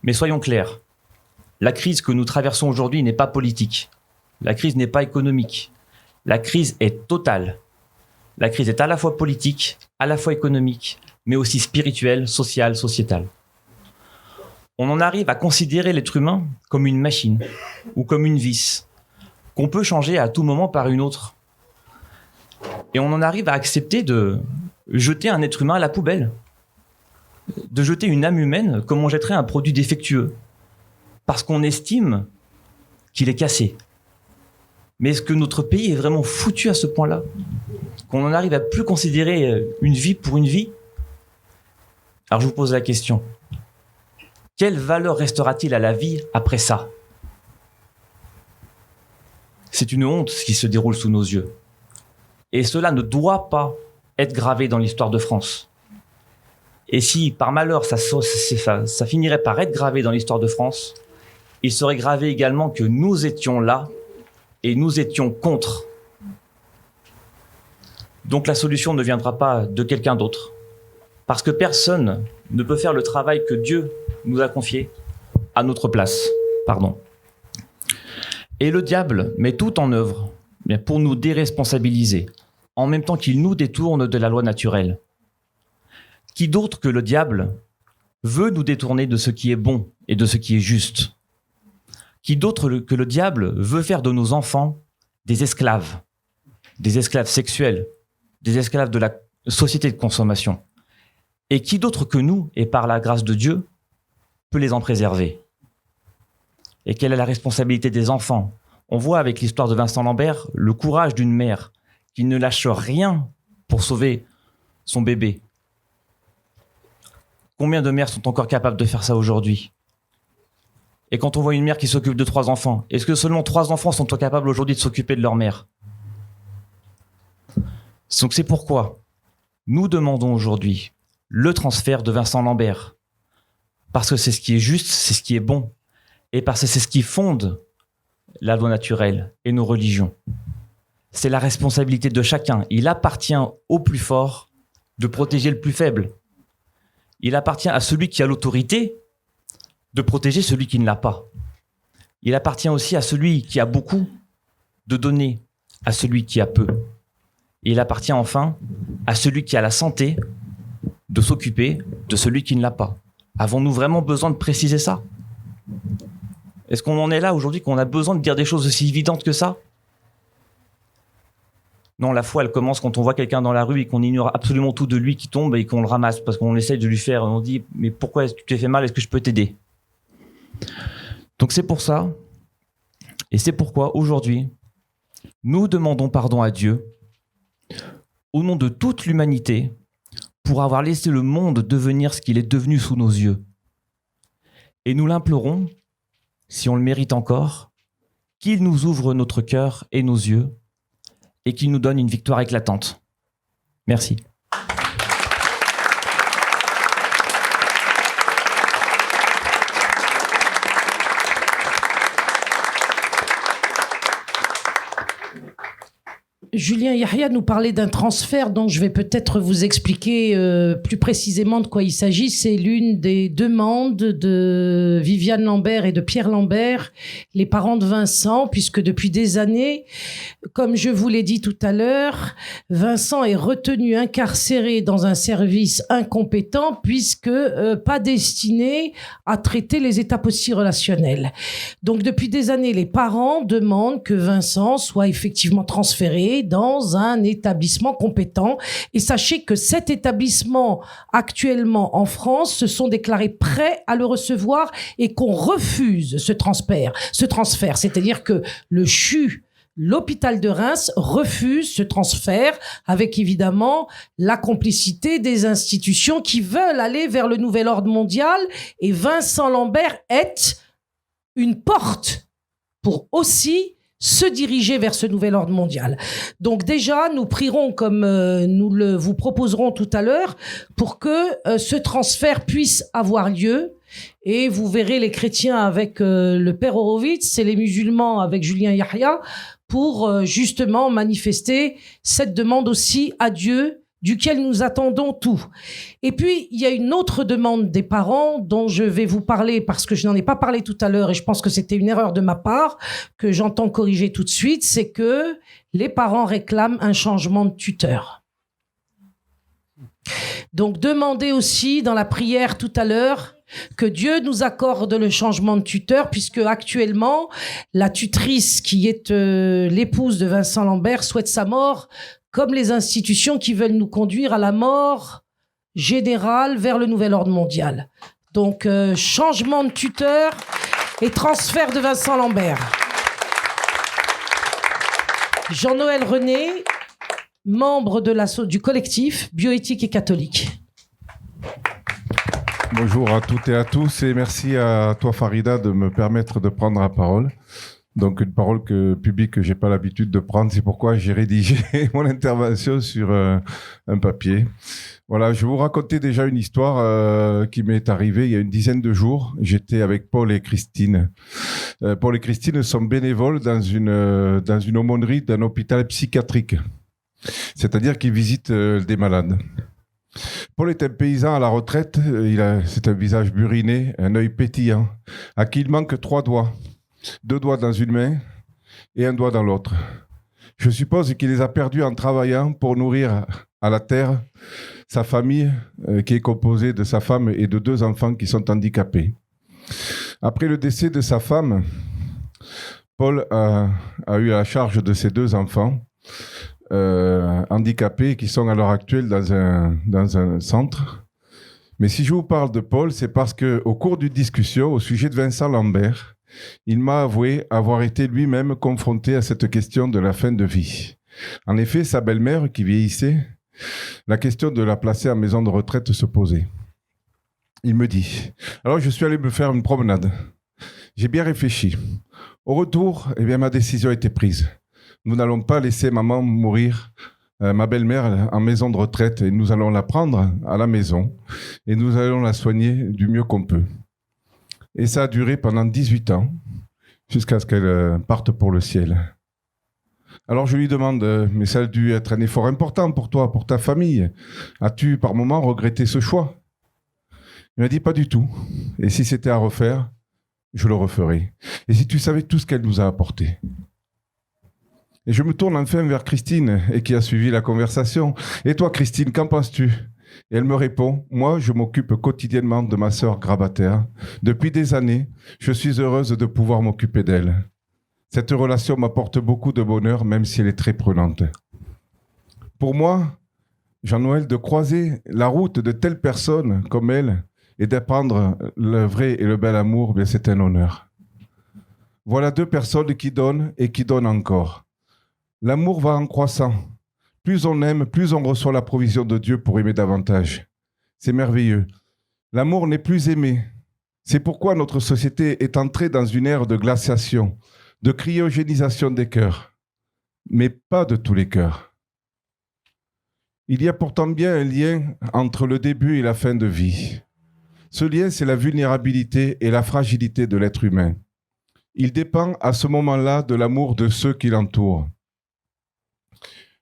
Mais soyons clairs, la crise que nous traversons aujourd'hui n'est pas politique, la crise n'est pas économique. La crise est totale. La crise est à la fois politique, à la fois économique, mais aussi spirituelle, sociale, sociétale. On en arrive à considérer l'être humain comme une machine ou comme une vis, qu'on peut changer à tout moment par une autre. Et on en arrive à accepter de jeter un être humain à la poubelle, de jeter une âme humaine comme on jetterait un produit défectueux, parce qu'on estime qu'il est cassé. Mais est-ce que notre pays est vraiment foutu à ce point-là? Qu'on en arrive à plus considérer une vie pour une vie? Alors je vous pose la question. Quelle valeur restera-t-il à la vie après ça? C'est une honte ce qui se déroule sous nos yeux. Et cela ne doit pas être gravé dans l'histoire de France. Et si, par malheur, ça finirait par être gravé dans l'histoire de France, il serait gravé également que nous étions là et nous étions contre. Donc la solution ne viendra pas de quelqu'un d'autre. Parce que personne ne peut faire le travail que Dieu nous a confié à notre place. Et le diable met tout en œuvre pour nous déresponsabiliser, en même temps qu'il nous détourne de la loi naturelle. Qui d'autre que le diable veut nous détourner de ce qui est bon et de ce qui est juste? Qui d'autre que le diable veut faire de nos enfants des esclaves sexuels, des esclaves de la société de consommation? Et qui d'autre que nous, et par la grâce de Dieu, peut les en préserver? Et quelle est la responsabilité des enfants? On voit avec l'histoire de Vincent Lambert le courage d'une mère qui ne lâche rien pour sauver son bébé. Combien de mères sont encore capables de faire ça aujourd'hui? Et quand on voit une mère qui s'occupe de 3 enfants, est-ce que seulement 3 enfants sont capables aujourd'hui de s'occuper de leur mère? Donc c'est pourquoi nous demandons aujourd'hui le transfert de Vincent Lambert. Parce que c'est ce qui est juste, c'est ce qui est bon. Et parce que c'est ce qui fonde la loi naturelle et nos religions. C'est la responsabilité de chacun. Il appartient au plus fort de protéger le plus faible. Il appartient à celui qui a l'autorité de protéger celui qui ne l'a pas. Il appartient aussi à celui qui a beaucoup de donner à celui qui a peu. Et il appartient enfin à celui qui a la santé de s'occuper de celui qui ne l'a pas. Avons-nous vraiment besoin de préciser ça? Est-ce qu'on en est là aujourd'hui qu'on a besoin de dire des choses aussi évidentes que ça? Non, la foi, elle commence quand on voit quelqu'un dans la rue et qu'on ignore absolument tout de lui qui tombe et qu'on le ramasse parce qu'on essaye de lui faire, on dit « Mais pourquoi est-ce que tu t'es fait mal? Est-ce que je peux t'aider ?» Donc c'est pour ça, et c'est pourquoi aujourd'hui, nous demandons pardon à Dieu au nom de toute l'humanité pour avoir laissé le monde devenir ce qu'il est devenu sous nos yeux. Et nous l'implorons, si on le mérite encore, qu'il nous ouvre notre cœur et nos yeux et qu'il nous donne une victoire éclatante. Merci. Julien Yahya nous parlait d'un transfert dont je vais peut-être vous expliquer plus précisément de quoi il s'agit. C'est l'une des demandes de Viviane Lambert et de Pierre Lambert, les parents de Vincent, puisque depuis des années, comme je vous l'ai dit tout à l'heure, Vincent est retenu incarcéré dans un service incompétent puisque pas destiné à traiter les étapes aussi relationnelles. Donc depuis des années, les parents demandent que Vincent soit effectivement transféré dans un établissement compétent. Et sachez que cet établissement, actuellement en France, se sont déclarés prêts à le recevoir et qu'on refuse ce transfert. C'est-à-dire que le CHU, l'hôpital de Reims, refuse ce transfert avec évidemment la complicité des institutions qui veulent aller vers le nouvel ordre mondial. Et Vincent Lambert est une porte pour aussi se diriger vers ce nouvel ordre mondial. Donc déjà, nous prierons comme nous vous proposerons tout à l'heure pour que ce transfert puisse avoir lieu. Et vous verrez les chrétiens avec le Père Horowitz et les musulmans avec Julien Yahya pour justement manifester cette demande aussi à Dieu, duquel nous attendons tout. Et puis, il y a une autre demande des parents dont je vais vous parler parce que je n'en ai pas parlé tout à l'heure et je pense que c'était une erreur de ma part que j'entends corriger tout de suite, c'est que les parents réclament un changement de tuteur. Donc, demandez aussi dans la prière tout à l'heure que Dieu nous accorde le changement de tuteur, puisque actuellement, la tutrice qui est l'épouse de Vincent Lambert souhaite sa mort, comme les institutions qui veulent nous conduire à la mort générale vers le nouvel ordre mondial. Donc, changement de tuteur et transfert de Vincent Lambert. Jean-Noël René, membre du collectif Bioéthique et catholique. Bonjour à toutes et à tous et merci à toi Farida de me permettre de prendre la parole. Donc une parole publique que j'ai pas l'habitude de prendre, c'est pourquoi j'ai rédigé mon intervention sur un papier. Voilà, je vais vous raconter déjà une histoire qui m'est arrivée il y a une dizaine de jours. J'étais avec Paul et Christine. Paul et Christine sont bénévoles dans une aumônerie d'un hôpital psychiatrique. C'est-à-dire qu'ils visitent des malades. Paul est un paysan à la retraite. C'est un visage buriné, un œil pétillant, à qui il manque 3 doigts. 2 doigts dans une main et 1 doigt dans l'autre. Je suppose qu'il les a perdus en travaillant pour nourrir à la terre sa famille qui est composée de sa femme et de 2 enfants qui sont handicapés. Après le décès de sa femme, Paul a eu la charge de ses 2 enfants handicapés qui sont à l'heure actuelle dans un centre. Mais si je vous parle de Paul, c'est parce qu'au cours d'une discussion au sujet de Vincent Lambert, il m'a avoué avoir été lui-même confronté à cette question de la fin de vie. En effet, sa belle-mère, qui vieillissait, la question de la placer en maison de retraite se posait. Il me dit « Alors, je suis allé me faire une promenade. J'ai bien réfléchi. Au retour, ma décision a été prise. Nous n'allons pas laisser maman mourir, ma belle-mère, en maison de retraite, et nous allons la prendre à la maison et nous allons la soigner du mieux qu'on peut. » Et ça a duré pendant 18 ans, jusqu'à ce qu'elle parte pour le ciel. Alors je lui demande, mais ça a dû être un effort important pour toi, pour ta famille. As-tu par moments regretté ce choix ? Il m'a dit, pas du tout. Et si c'était à refaire, je le referais. Et si tu savais tout ce qu'elle nous a apporté. Et je me tourne enfin vers Christine, et qui a suivi la conversation. Et toi, Christine, qu'en penses-tu ? Et elle me répond, moi, je m'occupe quotidiennement de ma sœur grabataire. Depuis des années, je suis heureuse de pouvoir m'occuper d'elle. Cette relation m'apporte beaucoup de bonheur, même si elle est très prenante. Pour moi, Jean-Noël, de croiser la route de telles personnes comme elle et d'apprendre le vrai et le bel amour, bien, c'est un honneur. Voilà 2 personnes qui donnent et qui donnent encore. L'amour va en croissant. Plus on aime, plus on reçoit la provision de Dieu pour aimer davantage. C'est merveilleux. L'amour n'est plus aimé. C'est pourquoi notre société est entrée dans une ère de glaciation, de cryogénisation des cœurs, mais pas de tous les cœurs. Il y a pourtant bien un lien entre le début et la fin de vie. Ce lien, c'est la vulnérabilité et la fragilité de l'être humain. Il dépend à ce moment-là de l'amour de ceux qui l'entourent.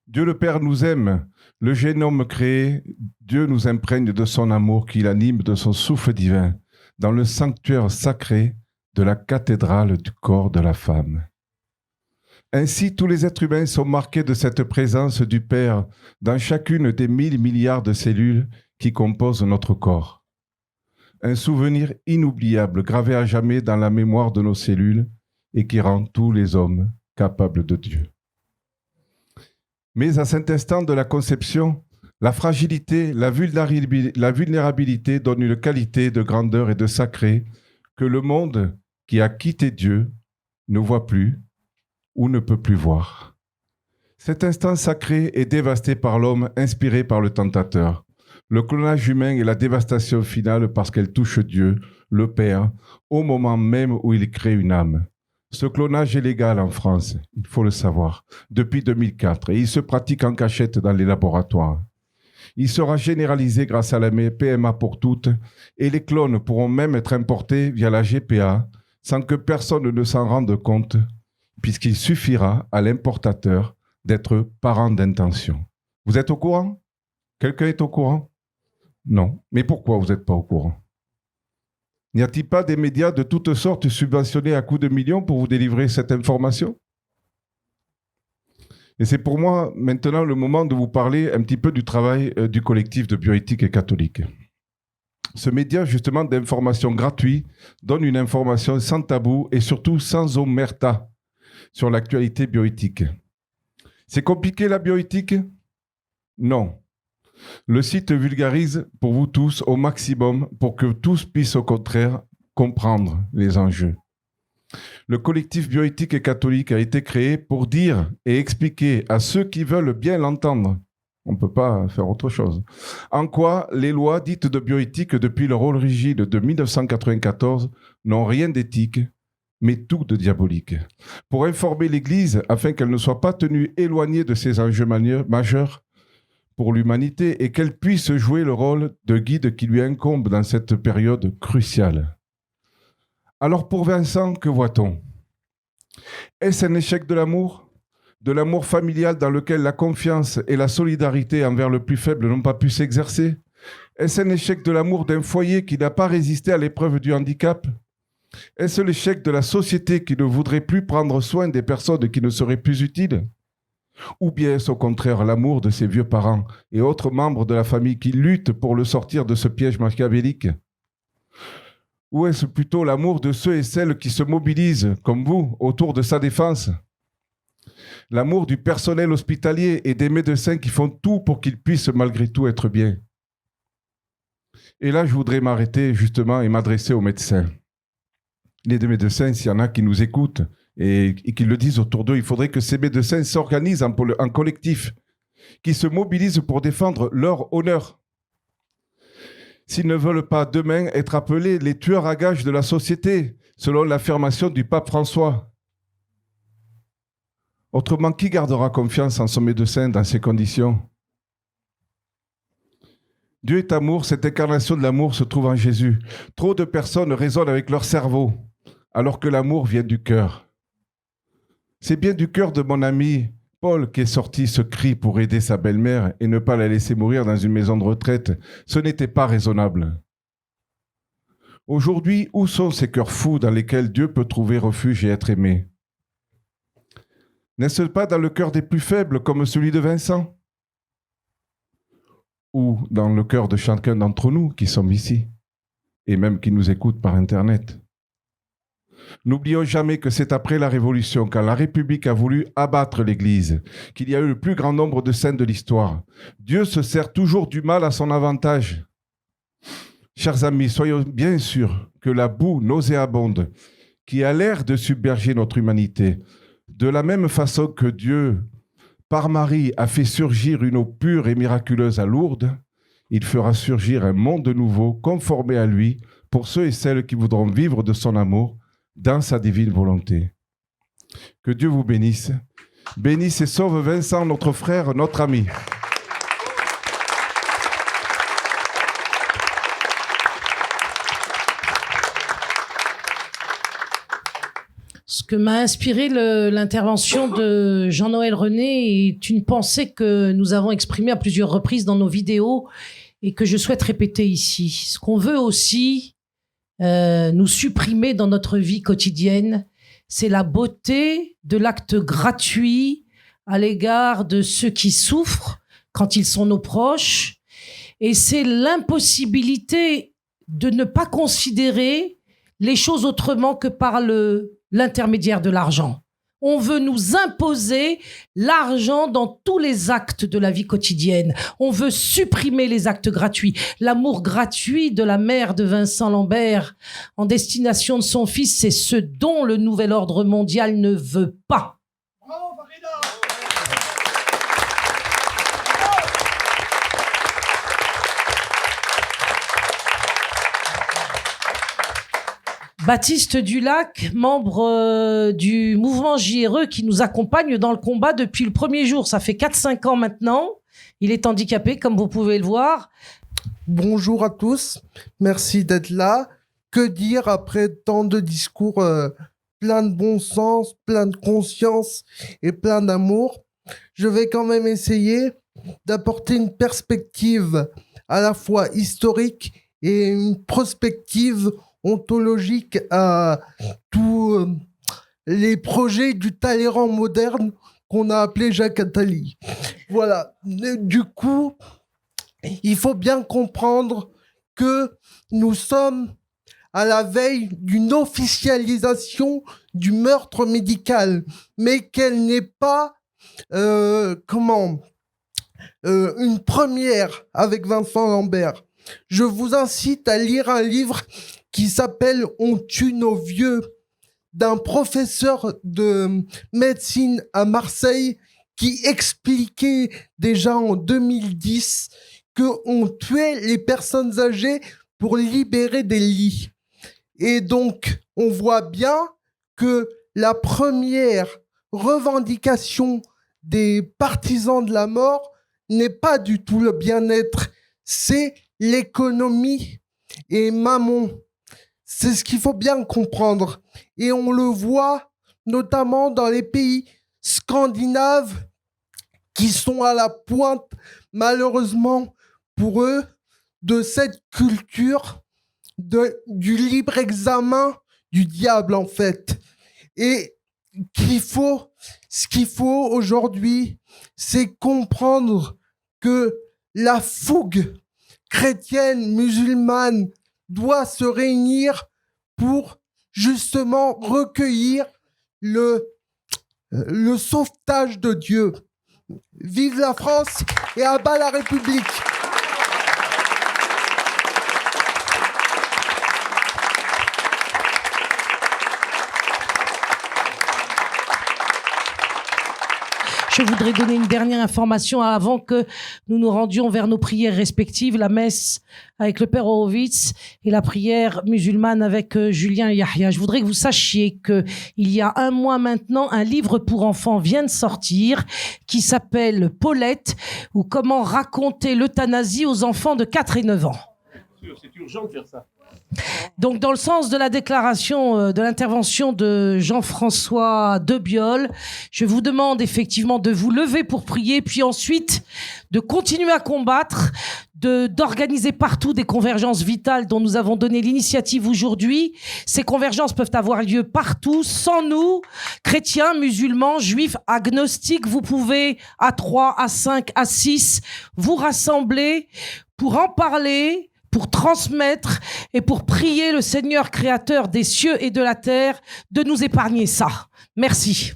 Dieu le Père nous aime, le génome créé, Dieu nous imprègne de son amour qui l'anime de son souffle divin dans le sanctuaire sacré de la cathédrale du corps de la femme. Ainsi, tous les êtres humains sont marqués de cette présence du Père dans chacune des 1000 milliards de cellules qui composent notre corps. Un souvenir inoubliable gravé à jamais dans la mémoire de nos cellules et qui rend tous les hommes capables de Dieu. Mais à cet instant de la conception, la fragilité, la vulnérabilité donnent une qualité de grandeur et de sacré que le monde qui a quitté Dieu ne voit plus ou ne peut plus voir. Cet instant sacré est dévasté par l'homme inspiré par le tentateur. Le clonage humain est la dévastation finale parce qu'elle touche Dieu, le Père, au moment même où il crée une âme. Ce clonage est légal en France, il faut le savoir, depuis 2004, et il se pratique en cachette dans les laboratoires. Il sera généralisé grâce à la PMA pour toutes, et les clones pourront même être importés via la GPA, sans que personne ne s'en rende compte, puisqu'il suffira à l'importateur d'être parent d'intention. Vous êtes au courant ? Quelqu'un est au courant ? Non. Mais pourquoi vous n'êtes pas au courant ? N'y a-t-il pas des médias de toutes sortes subventionnés à coups de millions pour vous délivrer cette information ? Et c'est pour moi maintenant le moment de vous parler un petit peu du travail du collectif de bioéthique et catholique. Ce média, justement, d'information gratuite, donne une information sans tabou et surtout sans omerta sur l'actualité bioéthique. C'est compliqué la bioéthique ? Non. Le site vulgarise pour vous tous au maximum pour que tous puissent au contraire comprendre les enjeux. Le collectif bioéthique et catholique a été créé pour dire et expliquer à ceux qui veulent bien l'entendre, on ne peut pas faire autre chose, en quoi les lois dites de bioéthique depuis leur origine de 1994 n'ont rien d'éthique, mais tout de diabolique. Pour informer l'Église afin qu'elle ne soit pas tenue éloignée de ces enjeux majeurs pour l'humanité et qu'elle puisse jouer le rôle de guide qui lui incombe dans cette période cruciale. Alors pour Vincent, que voit-on? Est-ce un échec de l'amour? De l'amour familial dans lequel la confiance et la solidarité envers le plus faible n'ont pas pu s'exercer? Est-ce un échec de l'amour d'un foyer qui n'a pas résisté à l'épreuve du handicap? Est-ce l'échec de la société qui ne voudrait plus prendre soin des personnes qui ne seraient plus utiles? Ou bien est-ce au contraire l'amour de ses vieux parents et autres membres de la famille qui luttent pour le sortir de ce piège machiavélique? Ou est-ce plutôt l'amour de ceux et celles qui se mobilisent, comme vous, autour de sa défense? L'amour du personnel hospitalier et des médecins qui font tout pour qu'ils puissent malgré tout être bien. Et là, je voudrais m'arrêter justement et m'adresser aux médecins. Les deux médecins, s'il y en a qui nous écoutent et qui le disent autour d'eux, il faudrait que ces médecins s'organisent en collectif, qui se mobilisent pour défendre leur honneur. S'ils ne veulent pas demain être appelés les tueurs à gages de la société, selon l'affirmation du pape François. Autrement, qui gardera confiance en son médecin dans ces conditions? Dieu est amour, cette incarnation de l'amour se trouve en Jésus. Trop de personnes raisonnent avec leur cerveau, alors que l'amour vient du cœur. C'est bien du cœur de mon ami Paul qui est sorti ce cri pour aider sa belle-mère et ne pas la laisser mourir dans une maison de retraite. Ce n'était pas raisonnable. Aujourd'hui, où sont ces cœurs fous dans lesquels Dieu peut trouver refuge et être aimé? N'est-ce pas dans le cœur des plus faibles comme celui de Vincent? Ou dans le cœur de chacun d'entre nous qui sommes ici et même qui nous écoutent par Internet? N'oublions jamais que c'est après la Révolution, quand la République a voulu abattre l'Église, qu'il y a eu le plus grand nombre de scènes de l'histoire. Dieu se sert toujours du mal à son avantage. Chers amis, soyons bien sûrs que la boue nauséabonde qui a l'air de submerger notre humanité, de la même façon que Dieu, par Marie, a fait surgir une eau pure et miraculeuse à Lourdes, il fera surgir un monde nouveau, conformé à lui, pour ceux et celles qui voudront vivre de son amour, dans sa divine volonté. Que Dieu vous bénisse. Bénisse et sauve Vincent, notre frère, notre ami. Ce que m'a inspiré l'intervention de Jean-Noël René est une pensée que nous avons exprimée à plusieurs reprises dans nos vidéos et que je souhaite répéter ici. Ce qu'on veut aussi nous supprimer dans notre vie quotidienne, c'est la beauté de l'acte gratuit à l'égard de ceux qui souffrent quand ils sont nos proches, et c'est l'impossibilité de ne pas considérer les choses autrement que par l'intermédiaire de l'argent. On veut nous imposer l'argent dans tous les actes de la vie quotidienne. On veut supprimer les actes gratuits. L'amour gratuit de la mère de Vincent Lambert en destination de son fils, c'est ce dont le nouvel ordre mondial ne veut pas. Bravo, Farida! Baptiste Dulac, membre du mouvement JRE qui nous accompagne dans le combat depuis le premier jour. Ça fait 4-5 ans maintenant. Il est handicapé, comme vous pouvez le voir. Bonjour à tous. Merci d'être là. Que dire après tant de discours plein de bon sens, plein de conscience et plein d'amour? Je vais quand même essayer d'apporter une perspective à la fois historique et une prospective ontologique à tous les projets du Talleyrand moderne qu'on a appelé Jacques Attali. Voilà. Du coup, il faut bien comprendre que nous sommes à la veille d'une officialisation du meurtre médical, mais qu'elle n'est pas une première avec Vincent Lambert. Je vous incite à lire un livre qui s'appelle « On tue nos vieux » d'un professeur de médecine à Marseille qui expliquait déjà en 2010 qu'on tuait les personnes âgées pour libérer des lits. Et donc, on voit bien que la première revendication des partisans de la mort n'est pas du tout le bien-être, c'est l'économie et Mammon. C'est ce qu'il faut bien comprendre. Et on le voit notamment dans les pays scandinaves qui sont à la pointe, malheureusement pour eux, de cette culture du libre examen du diable, en fait. Et ce qu'il faut aujourd'hui, c'est comprendre que la fougue chrétienne, musulmane, doit se réunir pour justement recueillir le sauvetage de Dieu. Vive la France et à bas la République! Je voudrais donner une dernière information avant que nous nous rendions vers nos prières respectives, la messe avec le Père Horowitz et la prière musulmane avec Julien et Yahya. Je voudrais que vous sachiez que il y a un mois maintenant, un livre pour enfants vient de sortir qui s'appelle Paulette ou comment raconter l'euthanasie aux enfants de 4 et 9 ans. C'est urgent de faire ça. Donc, dans le sens de la déclaration, de l'intervention de Jean-François Debiol, je vous demande effectivement de vous lever pour prier, puis ensuite de continuer à combattre, d'organiser partout des convergences vitales dont nous avons donné l'initiative aujourd'hui. Ces convergences peuvent avoir lieu partout, sans nous, chrétiens, musulmans, juifs, agnostiques. Vous pouvez, à 3, à 5, à 6, vous rassembler pour en parler, pour transmettre et pour prier le Seigneur créateur des cieux et de la terre de nous épargner ça. Merci.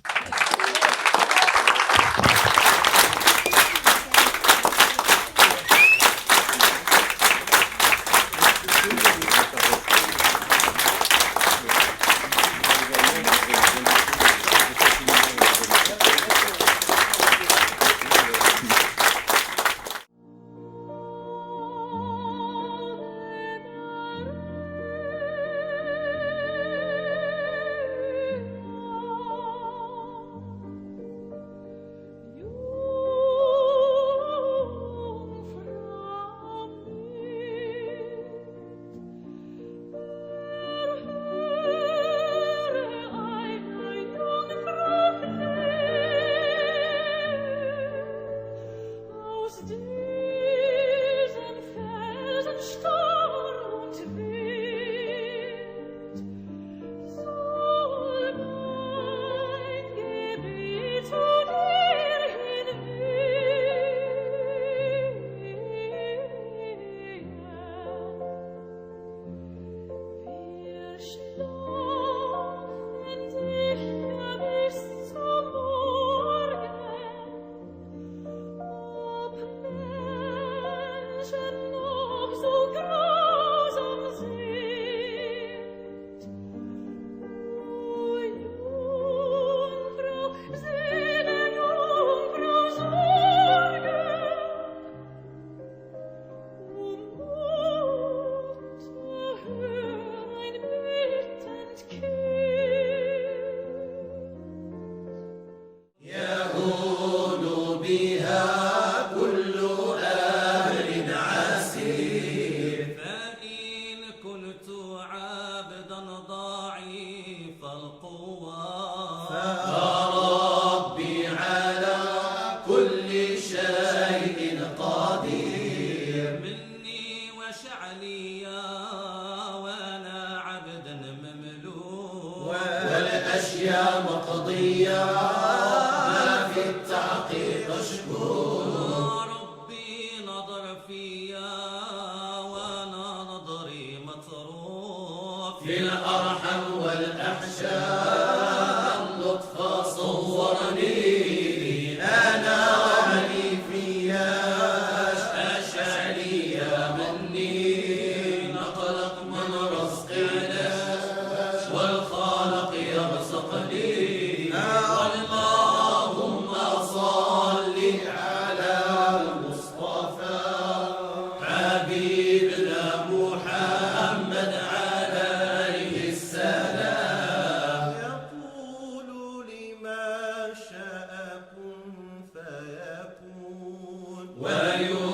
ويرحم